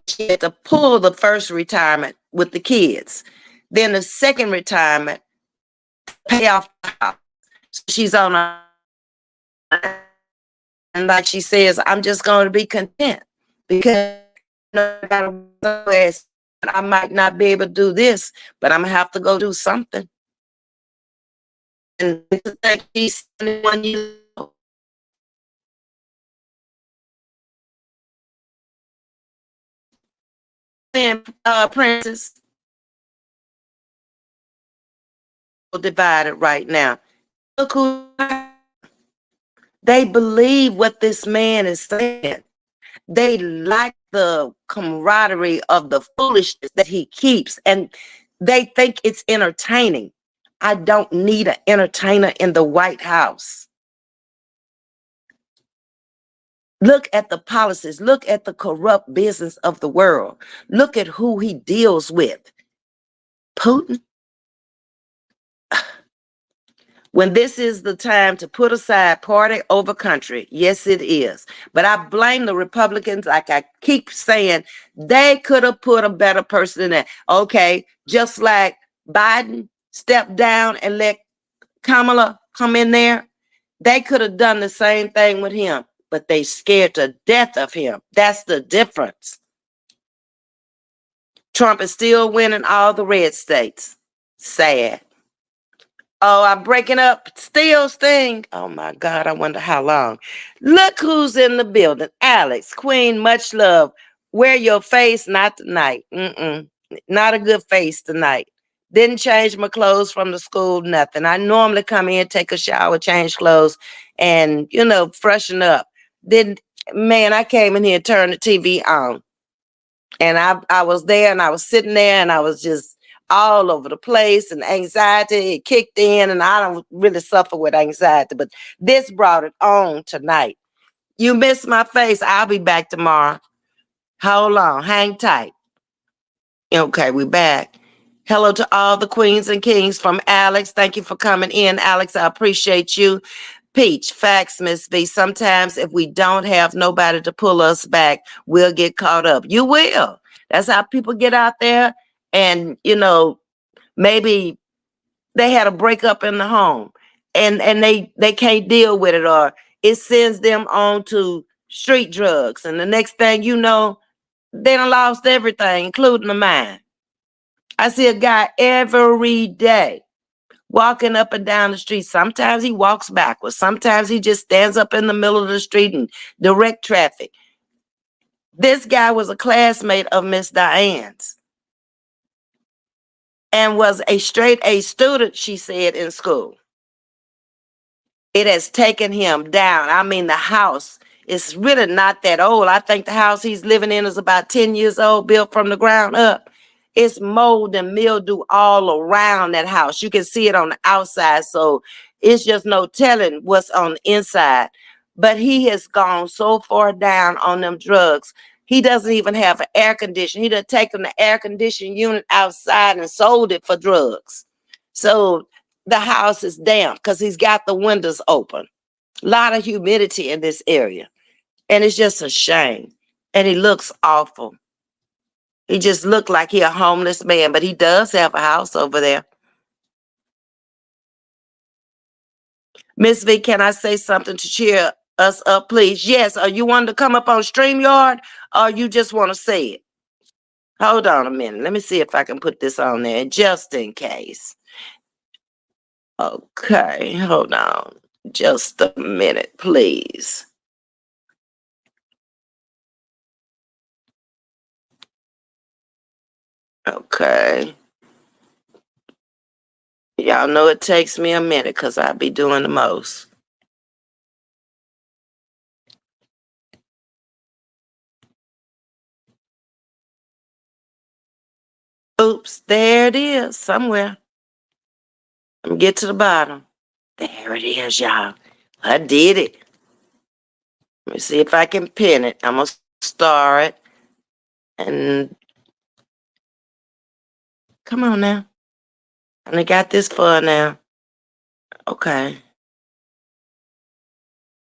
She had to pull the first retirement with the kids. Then the second retirement, pay off the house. So she's on a, and like she says, I'm just going to be content because I might not be able to do this, but I'm gonna have to go do something. And she's 71 years old. And Princess divided right now. Look who they believe what this man is saying. They like the camaraderie of the foolishness that he keeps, and they think it's entertaining. I don't need an entertainer in the White House. Look at the policies. Look at the corrupt business of the world. Look at who he deals with. Putin. When this is the time to put aside party over country, yes, it is. But I blame the Republicans, like I keep saying, they could have put a better person in there. Okay, just like Biden stepped down and let Kamala come in there, they could have done the same thing with him, but they scared to death of him. That's the difference. Trump is still winning all the red states. Sad. Oh, I'm breaking up. Still sting. Oh my God, I wonder how long. Look who's in the building. Alex, Queen, much love. Wear your face, not tonight. Not a good face tonight. Didn't change my clothes from the school, nothing. I normally come in, take a shower, change clothes, and, freshen up. Then, man, I came in here, turned the TV on. And I was there and I was sitting there and I was just all over the place, and anxiety it kicked in, and I don't really suffer with anxiety, but this brought it on tonight. You missed my face. I'll be back tomorrow. Hold on. Hang tight. Okay, we're back. Hello to all the queens and kings from Alex. Thank you for coming in, Alex. I appreciate you. Peach, facts, Ms.V. Sometimes if we don't have nobody to pull us back, we'll get caught up. You will. That's how people get out there and, maybe they had a breakup in the home and they can't deal with it, or it sends them on to street drugs. And the next thing you know, they done lost everything, including the mind. I see a guy every day walking up and down the street. Sometimes he walks backwards. Sometimes he just stands up in the middle of the street and direct traffic. This guy was a classmate of Miss Diane's and was a straight A student, she said, in school. It has taken him down. I mean, the house is really not that old. I think the house he's living in is about 10 years old, built from the ground up. It's mold and mildew all around that house. You can see it on the outside, so it's just no telling what's on the inside. But he has gone so far down on them drugs. He doesn't even have an air conditioner. He done taken the air conditioning unit outside and sold it for drugs. So the house is damp because he's got the windows open. A lot of humidity in this area. And it's just a shame. And he looks awful. He just looked like he a homeless man, but he does have a house over there. Ms.V, can I say something to cheer us up, please? Yes. Are you wanting to come up on StreamYard, or you just want to say it? Hold on a minute. Let me see if I can put this on there just in case. Okay, hold on. Just a minute, please. Okay. Y'all know it takes me a minute because I be doing the most. Oops, there it is somewhere. Let me get to the bottom. There it is, y'all. I did it. Let me see if I can pin it. I'm going to star it. And come on now. And I got this far now. Okay.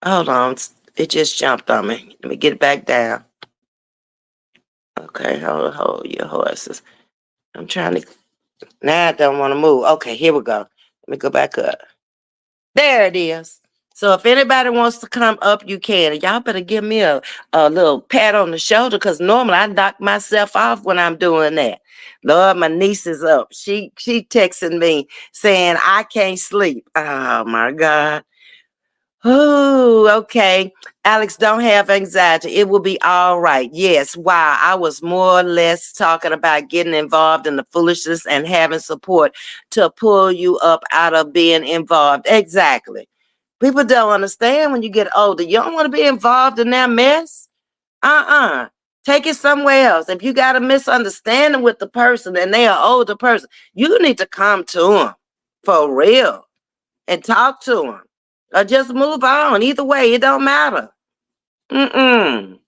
Hold on. It just jumped on me. Let me get it back down. Okay, hold your horses. I'm trying to. Now I don't want to move. Okay, here we go. Let me go back up. There it is. So if anybody wants to come up, you can. Y'all better give me a little pat on the shoulder because normally I knock myself off when I'm doing that. Lord, my niece is up. She texting me saying I can't sleep. Oh my God. Oh, okay. Alex, don't have anxiety. It will be all right. Yes. Wow. I was more or less talking about getting involved in the foolishness and having support to pull you up out of being involved. Exactly. People don't understand when you get older. You don't want to be involved in that mess. Uh-uh. Take it somewhere else. If you got a misunderstanding with the person and they are older person, you need to come to them for real and talk to them. Or just move on. Either way, it don't matter. Mm-mm.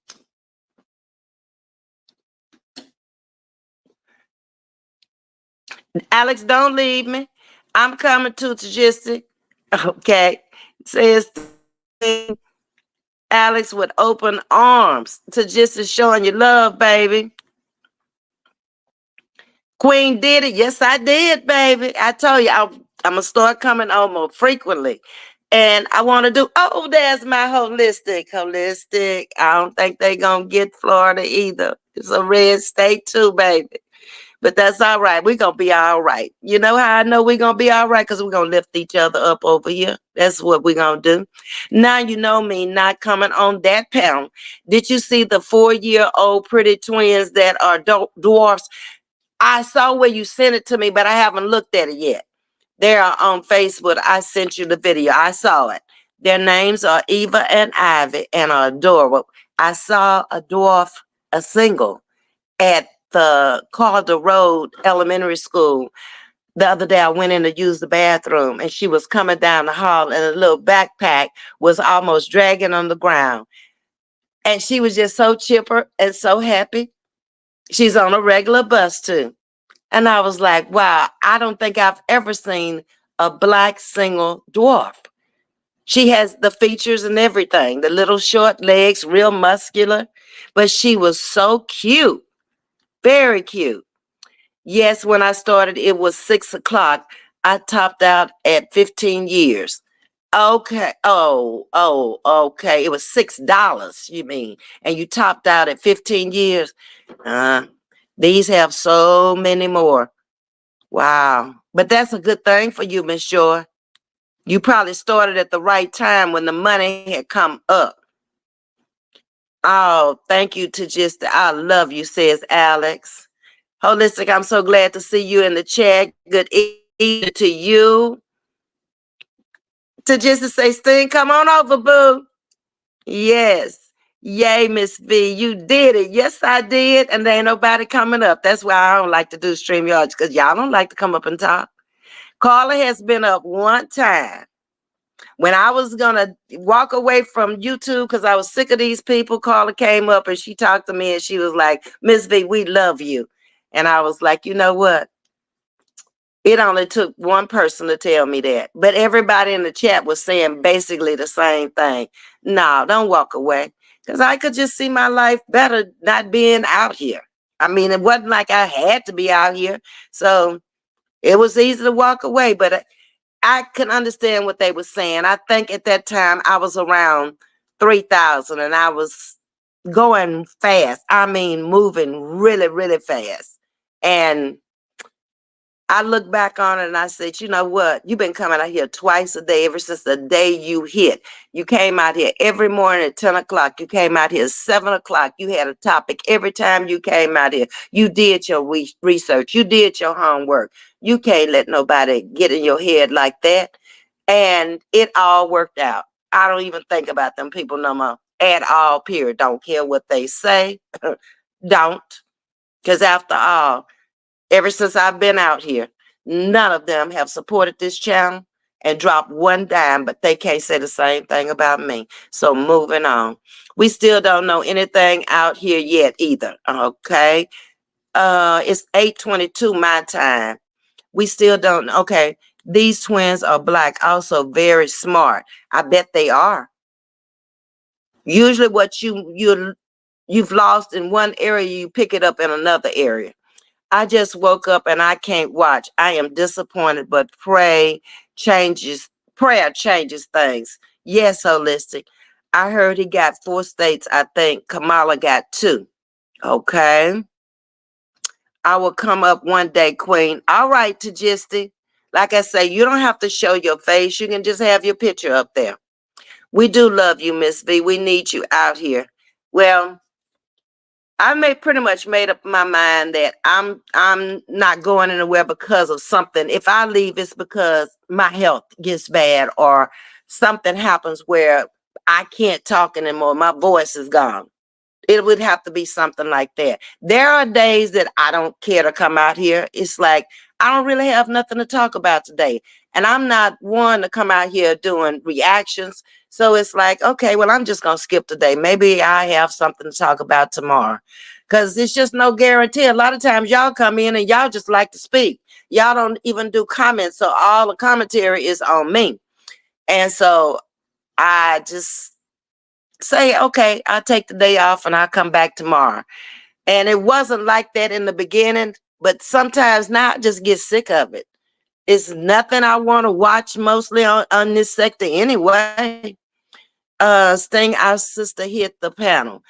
Alex, don't leave me. I'm coming to Tajistic. Okay. Says Alex with open arms. Tajistic showing you love, baby. Queen did it. Yes, I did, baby. I told you I'm going to start coming on more frequently. And I want to do, oh, there's my holistic. Holistic. I don't think they going to get Florida either. It's a red state too, baby. But that's all right. We're going to be all right. You know how I know we're going to be all right? Because we're going to lift each other up over here. That's what we're going to do. Now you know me not coming on that panel. Did you see the 4-year-old pretty twins that are dwarfs? I saw where you sent it to me, but I haven't looked at it yet. They are on Facebook. I sent you the video. I saw it. Their names are Eva and Ivy and are adorable. I saw a dwarf, a single, at the Calder Road Elementary School. The other day I went in to use the bathroom and she was coming down the hall and a little backpack was almost dragging on the ground. And she was just so chipper and so happy. She's on a regular bus too. And I was like, wow, I don't think I've ever seen a black single dwarf. She has the features and everything, the little short legs, real muscular, but she was so cute, very cute. Yes, when I started, it was 6 o'clock. I topped out at 15 years. Okay. Okay. It was $6, you mean? And you topped out at 15 years? Uh, these have so many more. Wow. But that's a good thing for you, Miss Joy. You probably started at the right time when the money had come up. Oh, thank you to just I love you, says Alex. Holistic, I'm so glad to see you in the chat. Good evening to you. To just to say, Sting, come on over, boo. Yes. Yay, Ms.V. You did it. Yes, I did. And there ain't nobody coming up. That's why I don't like to do StreamYards, because y'all don't like to come up and talk. Carla has been up one time. When I was gonna walk away from YouTube because I was sick of these people, Carla came up and she talked to me and she was like, Miss V, we love you. And I was like, you know what? It only took one person to tell me that. But everybody in the chat was saying basically the same thing. No, don't walk away. Because I could just see my life better not being out here. I mean, it wasn't like I had to be out here. So it was easy to walk away. But I can understand what they were saying. I think at that time I was around 3,000 and I was going fast. I mean, moving really, really fast. And I look back on it and I said, you know what? You've been coming out here twice a day ever since the day you hit. You came out here every morning at 10 o'clock. You came out here at 7 o'clock. You had a topic every time you came out here. You did your research. You did your homework. You can't let nobody get in your head like that. And it all worked out. I don't even think about them people no more at all, period. Don't care what they say. Don't. Because after all, ever since I've been out here, none of them have supported this channel and dropped one dime, but they can't say the same thing about me. So moving on. We still don't know anything out here yet either. Okay. It's 8:22 my time. We still don't. Okay. These twins are black, also very smart. I bet they are. Usually what you've lost in one area, you pick it up in another area. I just woke up and I can't watch. I am disappointed, but pray changes, prayer changes things. Yes, holistic. I heard he got 4 states. I think Kamala got 2. Okay. I will come up one day, Queen. All right, Tajisti. Like I say, you don't have to show your face. You can just have your picture up there. We do love you, Ms.V. We need you out here. Well, I pretty much made up my mind that I'm not going anywhere because of something. If I leave, it's because my health gets bad or something happens where I can't talk anymore. My voice is gone. It would have to be something like that. There are days that I don't care to come out here. It's like I don't really have nothing to talk about today. And I'm not one to come out here doing reactions. So it's like, okay, well, I'm just going to skip today. Maybe I have something to talk about tomorrow. Because it's just no guarantee. A lot of times y'all come in and y'all just like to speak. Y'all don't even do comments. So all the commentary is on me. And so I just say, okay, I'll take the day off and I'll come back tomorrow. And it wasn't like that in the beginning, but sometimes now I just get sick of it. It's nothing I want to watch mostly on this sector anyway. Sting, our sister hit the panel.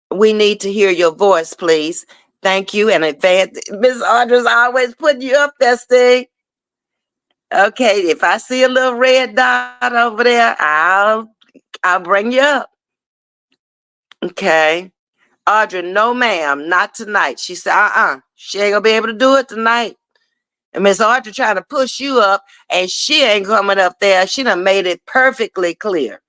We need to hear your voice, please. Thank you in advance. Miss Audra's always putting you up there, Sting. Okay, if I see a little red dot over there, I'll bring you up. Okay. Audra, no, ma'am, not tonight. She said, she ain't gonna be able to do it tonight. And Miss Audra trying to push you up, and she ain't coming up there. She done made it perfectly clear.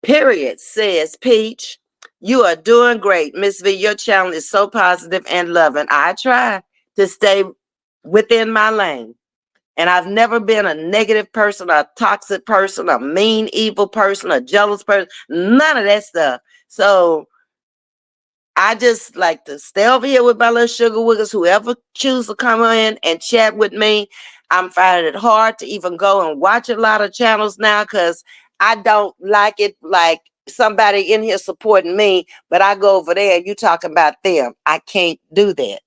Period, says Peach. You are doing great. Miss V, your channel is so positive and loving. I try to stay within my lane. And I've never been a negative person, a toxic person, a mean, evil person, a jealous person, none of that stuff. So I just like to stay over here with my little sugar wiggers. Whoever choose to come in and chat with me, I'm finding it hard to even go and watch a lot of channels now because I don't like it like somebody in here supporting me, but I go over there and you talking about them. I can't do that.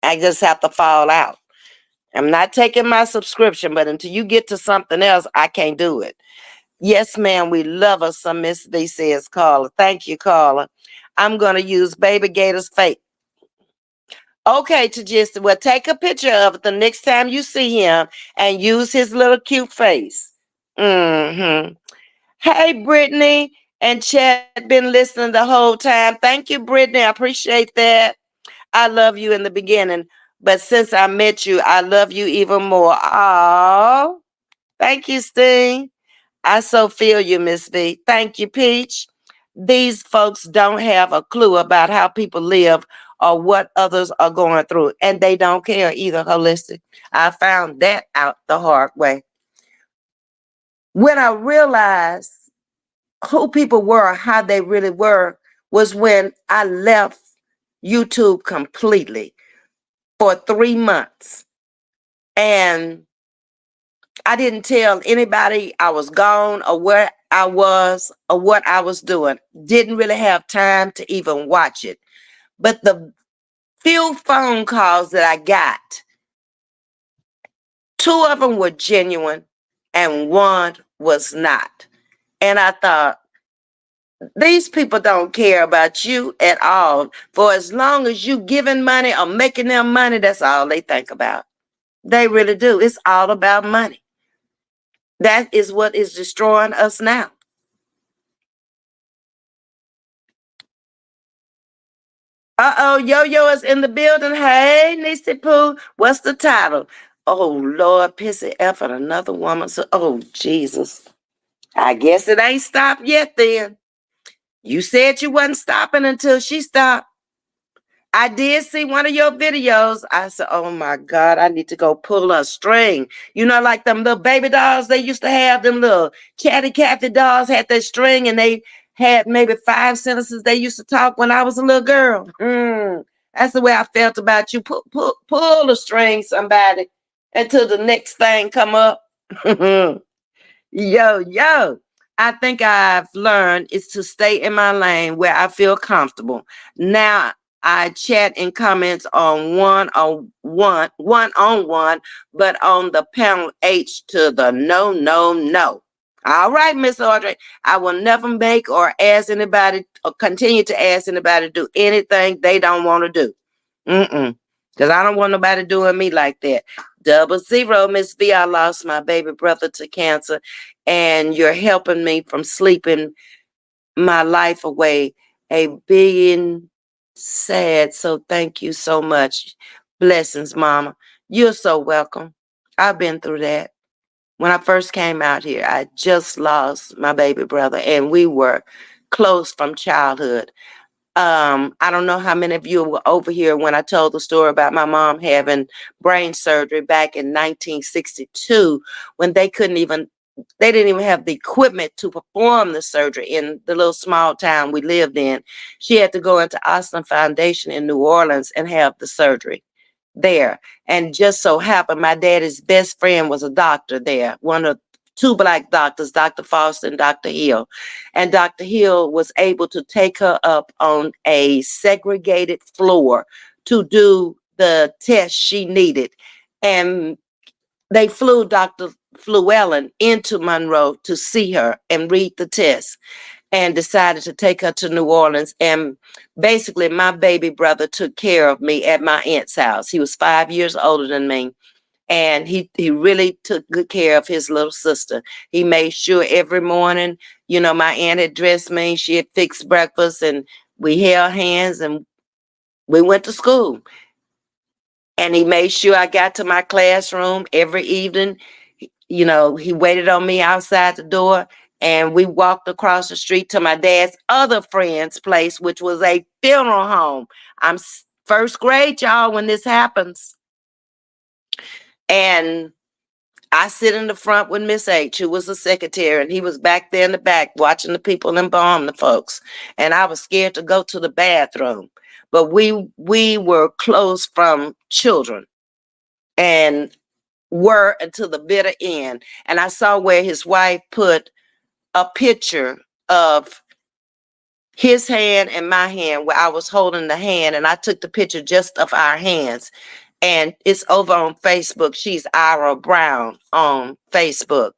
I just have to fall out. I'm not taking my subscription, but until you get to something else, I can't do it. Yes, ma'am, we love us some Miss V, says Carla. Thank you, Carla. I'm going to use Baby Gator's face. Okay, Tajista, well, take a picture of it the next time you see him and use his little cute face. Mm-hmm. Hey, Brittany and Chad been listening the whole time. Thank you, Brittany. I appreciate that. I love you in the beginning, but since I met you, I love you even more. Oh, thank you, Sting. I so feel you, Miss V. Thank you, Peach. These folks don't have a clue about how people live or what others are going through, and they don't care either, holistic. I found that out the hard way. When I realized who people were, how they really were, was when I left YouTube completely for 3 months. And I didn't tell anybody I was gone or where I was or what I was doing. Didn't really have time to even watch it. But the few phone calls that I got, 2 of them were genuine and 1 was not. And I thought, these people don't care about you at all. For as long as you giving money or making them money, that's all they think about. They really do. It's all about money. That is what is destroying us now. Uh-oh, Yo-Yo is in the building. Hey, Nisi Pooh, what's the title? Oh, Lord, pissy F and another woman. So, oh, Jesus. I guess it ain't stopped yet then. You said you wasn't stopping until she stopped. I did see one of your videos. I said, oh my God, I need to go pull a string. You know, like them little baby dolls they used to have, them little chatty Cathy dolls had that string and they had maybe 5 sentences they used to talk when I was a little girl. That's the way I felt about you. Pull the string, somebody, until the next thing come up. Yo. I think I've learned is to stay in my lane where I feel comfortable. Now I chat and comments on one on one, but on the pound H to the no, no, no. All right, Miss Audrey. I will never make or ask anybody or continue to ask anybody to do anything they don't want to do. Because I don't want nobody doing me like that. 00, Miss V. I lost my baby brother to cancer, and you're helping me from sleeping my life away. A being sad. So thank you so much. Blessings, Mama. You're so welcome. I've been through that. When I first came out here, I just lost my baby brother, and we were close from childhood. I don't know how many of you were over here when I told the story about my mom having brain surgery back in 1962 when they didn't even have the equipment to perform the surgery in the little small town we lived in. She had to go into Austin Foundation in New Orleans and have the surgery there. And just so happened, my daddy's best friend was a doctor there, one of two black doctors, Dr. Foster and Dr. Hill. And Dr. Hill was able to take her up on a segregated floor to do the test she needed. And they flew Dr. Fluellen into Monroe to see her and read the test and decided to take her to New Orleans. And basically, my baby brother took care of me at my aunt's house. He was 5 years older than me. And he really took good care of his little sister. He made sure every morning, my aunt had dressed me. She had fixed breakfast and we held hands and we went to school. And he made sure I got to my classroom every evening. He waited on me outside the door and we walked across the street to my dad's other friend's place, which was a funeral home. I'm first grade, y'all, when this happens. And I sit in the front with Miss H, who was the secretary, and he was back there in the back watching the people embalm the folks. And I was scared to go to the bathroom. But we were close from children and were until the bitter end. And I saw where his wife put a picture of his hand and my hand where I was holding the hand, and I took the picture just of our hands. And it's over on Facebook. She's Ira Brown on Facebook.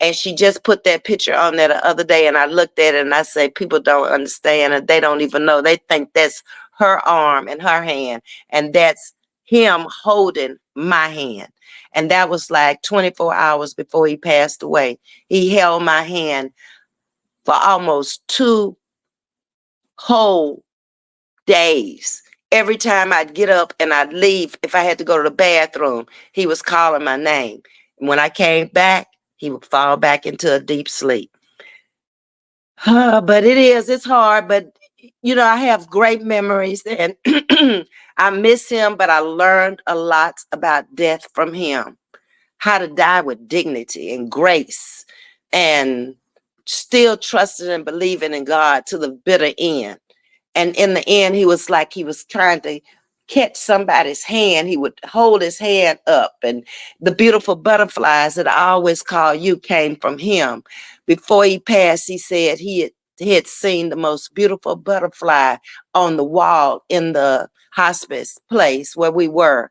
And she just put that picture on there the other day. And I looked at it and I say, people don't understand and they don't even know. They think that's her arm and her hand. And that's him holding my hand. And that was like 24 hours before he passed away. He held my hand for almost 2 whole days. Every time I'd get up and I'd leave, if I had to go to the bathroom, he was calling my name. And when I came back, he would fall back into a deep sleep. But it's hard. But, I have great memories and I miss him, but I learned a lot about death from him, how to die with dignity and grace and still trusting and believing in God to the bitter end. And in the end, he was like he was trying to catch somebody's hand. He would hold his hand up. And the beautiful butterflies that I always call you came from him. Before he passed, he said he had seen the most beautiful butterfly on the wall in the hospice place where we were.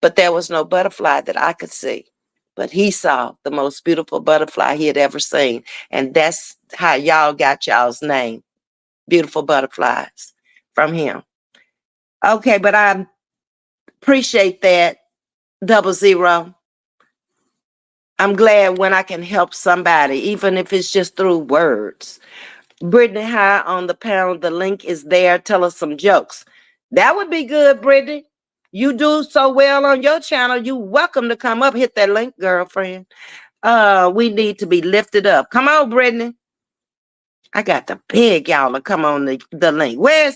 But there was no butterfly that I could see. But he saw the most beautiful butterfly he had ever seen. And that's how y'all got y'all's name. Beautiful butterflies from him. Okay, but I appreciate that, 00. I'm glad when I can help somebody, even if it's just through words. Brittany High on the panel, the link is there. Tell us some jokes. That would be good, Brittany. You do so well on your channel. You welcome to come up. Hit that link, girlfriend. We need to be lifted up. Come on, Brittany. I got to beg y'all to come on the link. Where's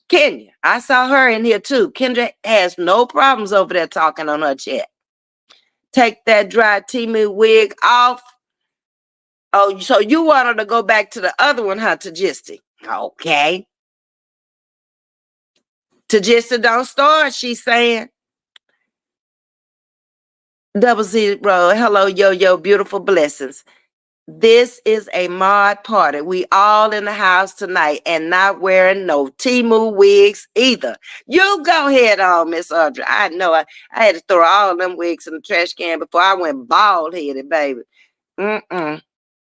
Kenya? I saw her in here too. Kendra has no problems over there talking on her chat. Take that dry Timu wig off. Oh, so you want her to go back to the other one, huh, Tajisti? Okay. Tajisti don't start, she's saying. 00. Hello, yo, beautiful blessings. This is a mod party. We all in the house tonight and not wearing no Timu wigs either. You go ahead on, Miss Audrey. I know I had to throw all them wigs in the trash can before I went bald headed, baby. Mm-mm.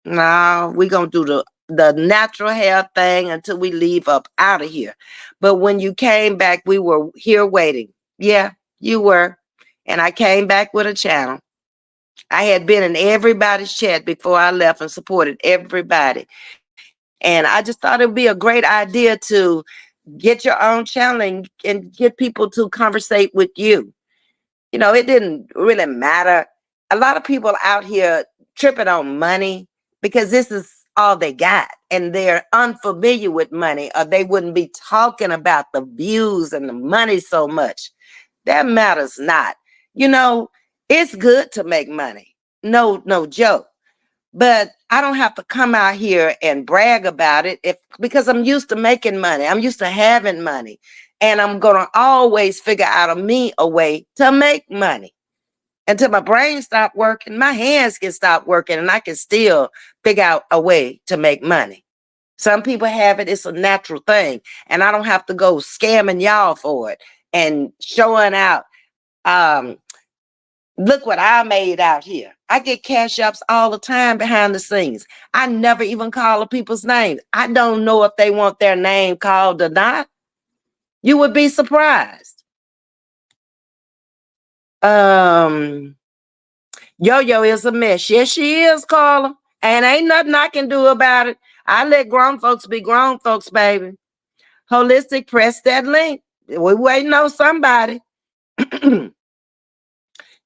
No, we gonna do the natural hair thing until we leave up out of here. But when you came back, we were here waiting. Yeah, you were. And I came back with a channel. I had been in everybody's chat before I left and supported everybody. And I just thought it would be a great idea to get your own channel and get people to conversate with you. You know, it didn't really matter. A lot of people out here tripping on money because this is all they got and they're unfamiliar with money, or they wouldn't be talking about the views and the money so much. That matters not. You know, it's good to make money. No joke. But I don't have to come out here and brag about it because I'm used to making money. I'm used to having money. And I'm gonna always figure out a way to make money. Until my brain stop working, my hands can stop working, and I can still figure out a way to make money. Some people have it, it's a natural thing. And I don't have to go scamming y'all for it and showing out. Um, Look what I made out here. I get cash apps all the time behind the scenes. I never even call the people's names. I don't know if they want their name called or not. You would be surprised. Um, Yo-Yo is a mess. Yes, she is, Carla. And ain't nothing I can do about it. I let grown folks be grown folks, baby. Holistic, press that link. We waiting on somebody.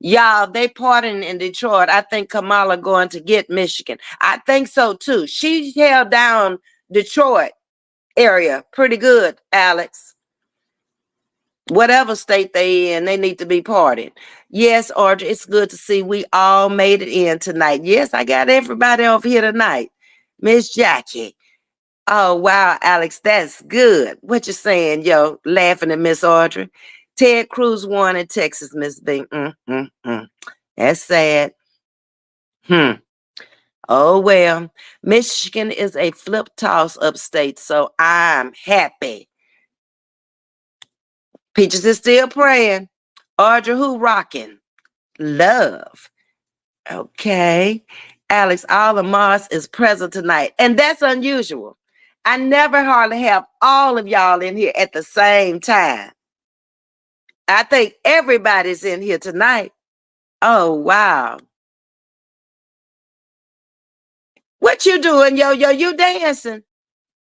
Y'all, they partying in Detroit. I think Kamala going to get Michigan. I think so too. She held down Detroit area pretty good, Alex. Whatever state they in, they need to be partying. Yes, Audrey, it's good to see we all made it in tonight. Yes, I got everybody over here tonight. Miss Jackie. Oh, wow, Alex, that's good. What you saying, yo? Laughing at Miss Audrey. Ted Cruz won in Texas, Miss V. That's sad. Hmm. Oh, well, Michigan is a flip toss upstate, so I'm happy. Peaches is still praying. Audrey, who rocking? Love. Okay. Alex, all of Mars is present tonight, and that's unusual. I never hardly have all of y'all in here at the same time. I think everybody's in here tonight. Oh, wow. What you doing, Yo-Yo? You dancing?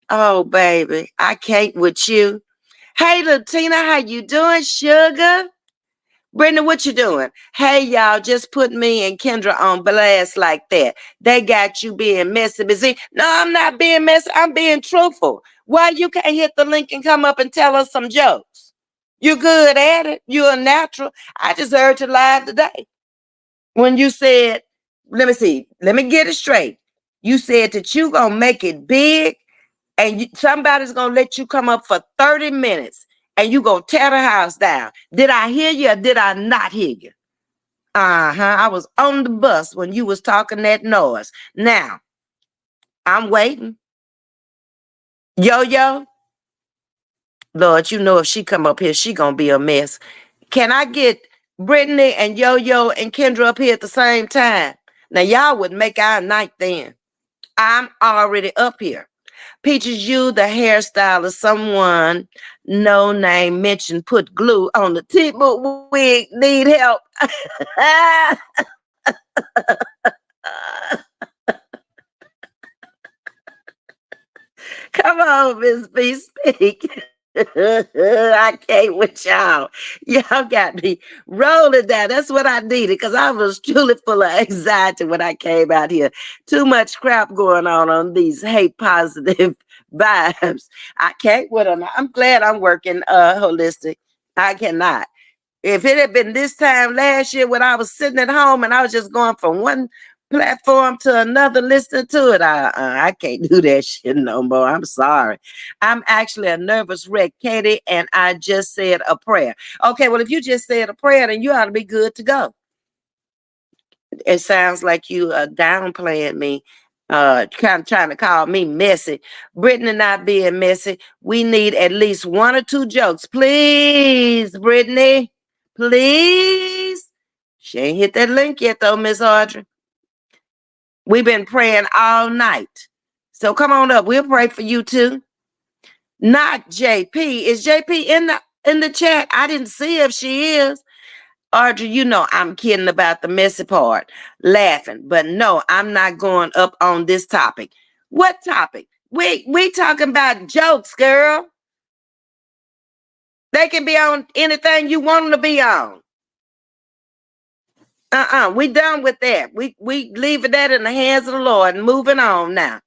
Oh, baby, I can't with you. Hey, Latina, how you doing, sugar? Brenda, what you doing? Hey, y'all, just put me and Kendra on blast like that. They got you being messy. But see, no, I'm not being messy. I'm being truthful. Why you can't hit the link and come up and tell us some jokes? You good at it. You're a natural. I just heard you live today when you said, let me see, let me get it straight. You said that you gonna make it big and somebody's gonna let you come up for 30 minutes and you gonna tear the house down. Did I hear you or did I not hear you? Uh-huh. I was on the bus when you was talking that noise. Now, I'm waiting. Yo-Yo, Lord, you know if she come up here, she gonna be a mess. Can I get Brittany and Yo-Yo and Kendra up here at the same time? Now, y'all would make our night then. I'm already up here. Peaches, you, the hairstylist, someone, no name mentioned, put glue on the tip, but wig, need help. Come on, Ms.V, speak. I can't with y'all. Y'all got me rolling down. That's what I needed because I was truly full of anxiety when I came out here. Too much crap going on these hate positive vibes. I can't with them. I'm glad I'm working holistic. I cannot. If it had been this time last year when I was sitting at home and I was just going from one platform to another listening to it, I can't do that shit no more. I'm sorry. I'm actually a nervous wreck, Katie, and I just said a prayer. Okay, well, if you just said a prayer, then you ought to be good to go. It sounds like you are downplaying me. kind of trying to call me messy. Brittany not being messy. We need at least one or two jokes. Please, Brittany. Please. She ain't hit that link yet, though, Miss Audrey. We've been praying all night. So come on up. We'll pray for you too. Not JP. Is JP in the chat? I didn't see if she is. Audrey, you know I'm kidding about the messy part, laughing. But no, I'm not going up on this topic. What topic? We talking about jokes, girl. They can be on anything you want them to be on. We done with that. We leaving that in the hands of the Lord and moving on now.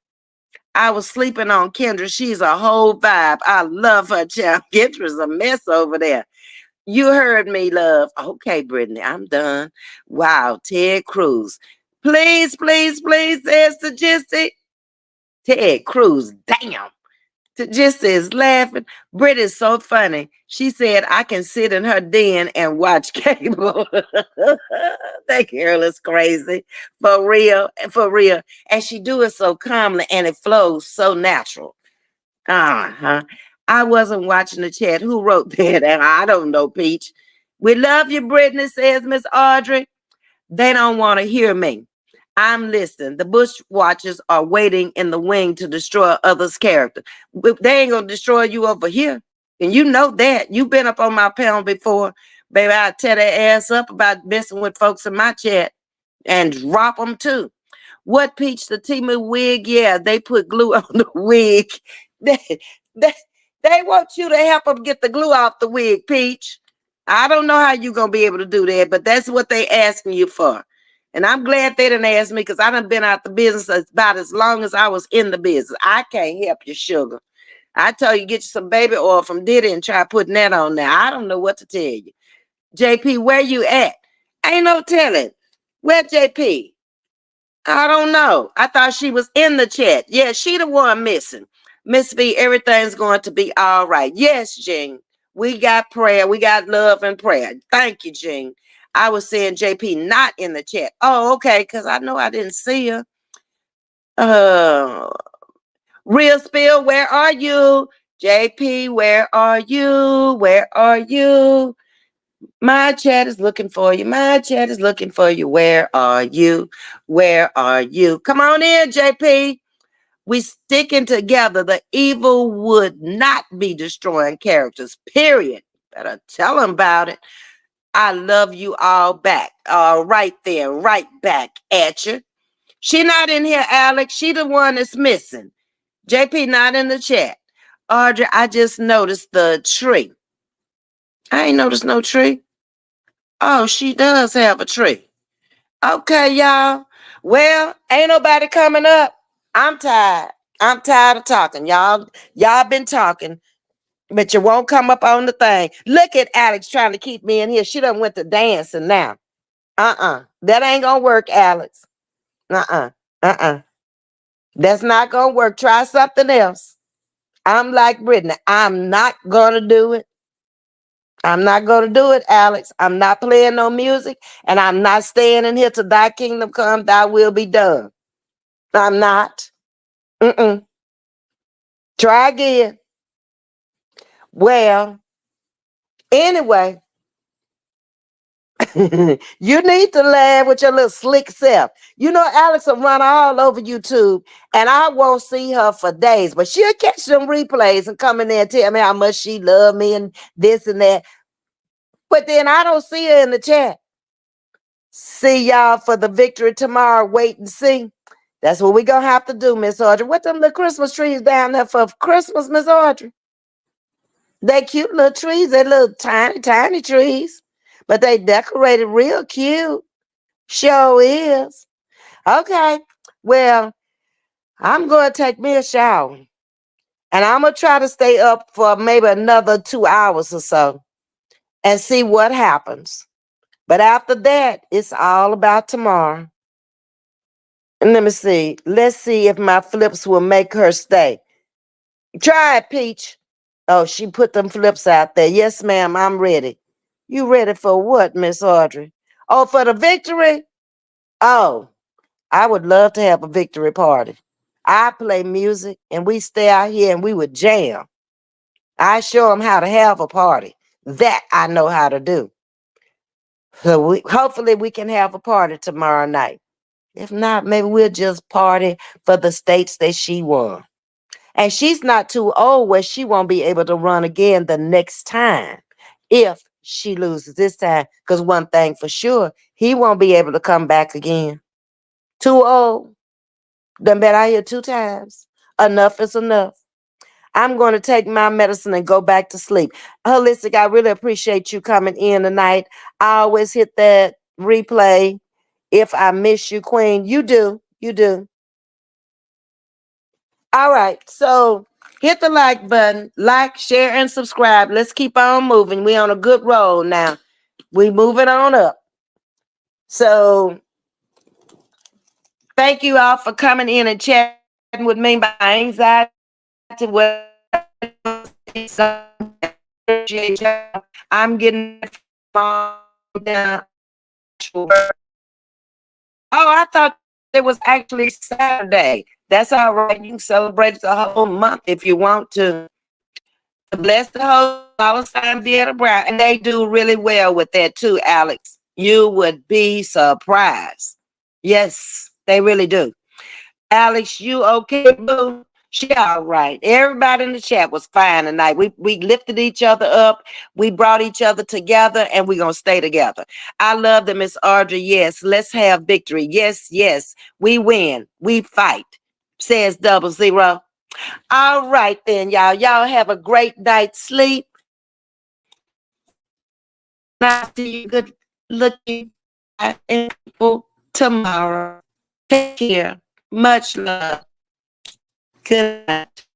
I was sleeping on Kendra. She's a whole vibe. I love her, child. Kendra's a mess over there. You heard me, love. Okay, Brittany, I'm done. Wow, Ted Cruz. Please, please, please, there's Stagistic. Ted Cruz, damn. Just is laughing. Brit is so funny. She said, I can sit in her den and watch cable. That girl is crazy. For real, for real. And she do it so calmly and it flows so natural. Uh-huh. I wasn't watching the chat. Who wrote that? And I don't know, Peach. We love you, Brittany, says Miss Audrey. They don't want to hear me. I'm listening. The Bushwatchers are waiting in the wing to destroy others' character. They ain't gonna destroy you over here. And you know that. You've been up on my panel before. Baby, I'll tear their ass up about messing with folks in my chat and drop them too. What, Peach? The Timu wig? Yeah, they put glue on the wig. They, they, they want you to help them get the glue off the wig, Peach. I don't know how you going to be able to do that, but that's what they asking you for. And I'm glad they didn't ask me because I done been out the business about as long as I was in the business. I can't help you, sugar. I told you, get you some baby oil from Diddy and try putting that on there. I don't know what to tell you. JP, where you at? Ain't no telling. Where JP? I don't know. I thought she was in the chat. Yeah, she the one missing. Ms.V, everything's going to be all right. Yes, Jean. We got prayer. We got love and prayer. Thank you, Jean. I was saying JP not in the chat. Oh, okay, because I know I didn't see her. Real Spill, where are you? JP, where are you? Where are you? My chat is looking for you. My chat is looking for you. Where are you? Where are you? Come on in, JP. We sticking together. The evil would not be destroying characters, period. Better tell them about it. I love you all back. Right there, right back at you. She not in here, Alex. She the one that's missing. JP not in the chat. Audrey, I just noticed the tree. I ain't noticed no tree. Oh, she does have a tree. Okay, y'all. Well, ain't nobody coming up. I'm tired. I'm tired of talking. Y'all been talking, but you won't come up on the thing. Look at Alex trying to keep me in here. She done went to dancing now. That ain't gonna work, Alex. Uh-uh. Uh-uh. That's not gonna work. Try something else. I'm like Brittany. I'm not gonna do it. I'm not going to do it, Alex. I'm not playing no music, and I'm not staying in here till thy kingdom come, thy will be done. I'm not. Try again. Well, anyway, you need to laugh with your little slick self. You know, Alex will run all over YouTube, and I won't see her for days, but she'll catch them replays and come in there and tell me how much she loved me and this and that. But then I don't see her in the chat. See y'all for the victory tomorrow. Wait and see. That's what we're going to have to do, Miss Audrey. What them little Christmas trees down there for Christmas, Miss Audrey? They cute little trees. They little tiny, tiny trees. But they decorated real cute. Sure is. Okay. Well, I'm going to take me a shower. And I'm going to try to stay up for maybe another 2 hours or so and see what happens. But after that, it's all about tomorrow. And let me see. Let's see if my flips will make her stay. Try it, Peach. Oh, she put them flips out there. Yes, ma'am, I'm ready. You ready for what, Miss Audrey? Oh, for the victory? Oh, I would love to have a victory party. I play music and we stay out here and we would jam. I show them how to have a party. That I know how to do. So hopefully we can have a party tomorrow night. If not, maybe we'll just party for the states that she won. And she's not too old where she won't be able to run again the next time if she loses this time. Because one thing for sure, he won't be able to come back again. Too old. Done been out here 2 times. Enough is enough. I'm going to take my medicine and go back to sleep. Holistic, I really appreciate you coming in tonight. I always hit that replay. If I miss you, Queen, you do. You do. All right. So hit the like button, like, share, and subscribe. Let's keep on moving. We on a good roll now. We moving on up. So thank you all for coming in and chatting with me. My anxiety was I'm getting down. Oh, I thought it was actually Saturday. That's all right. You can celebrate the whole month if you want to. Bless the whole Palestine Theater Brown. And they do really well with that too, Alex. You would be surprised. Yes, they really do. Alex, you okay, boo? She all right. Everybody in the chat was fine tonight. We lifted each other up. We brought each other together, and we're gonna stay together. I love that, Miss Audrey. Yes, let's have victory. Yes, yes. We win. We fight. Says 00. All right then, y'all. Y'all have a great night's sleep. I'll see you good looking and people tomorrow. Take care. Much love. Good night.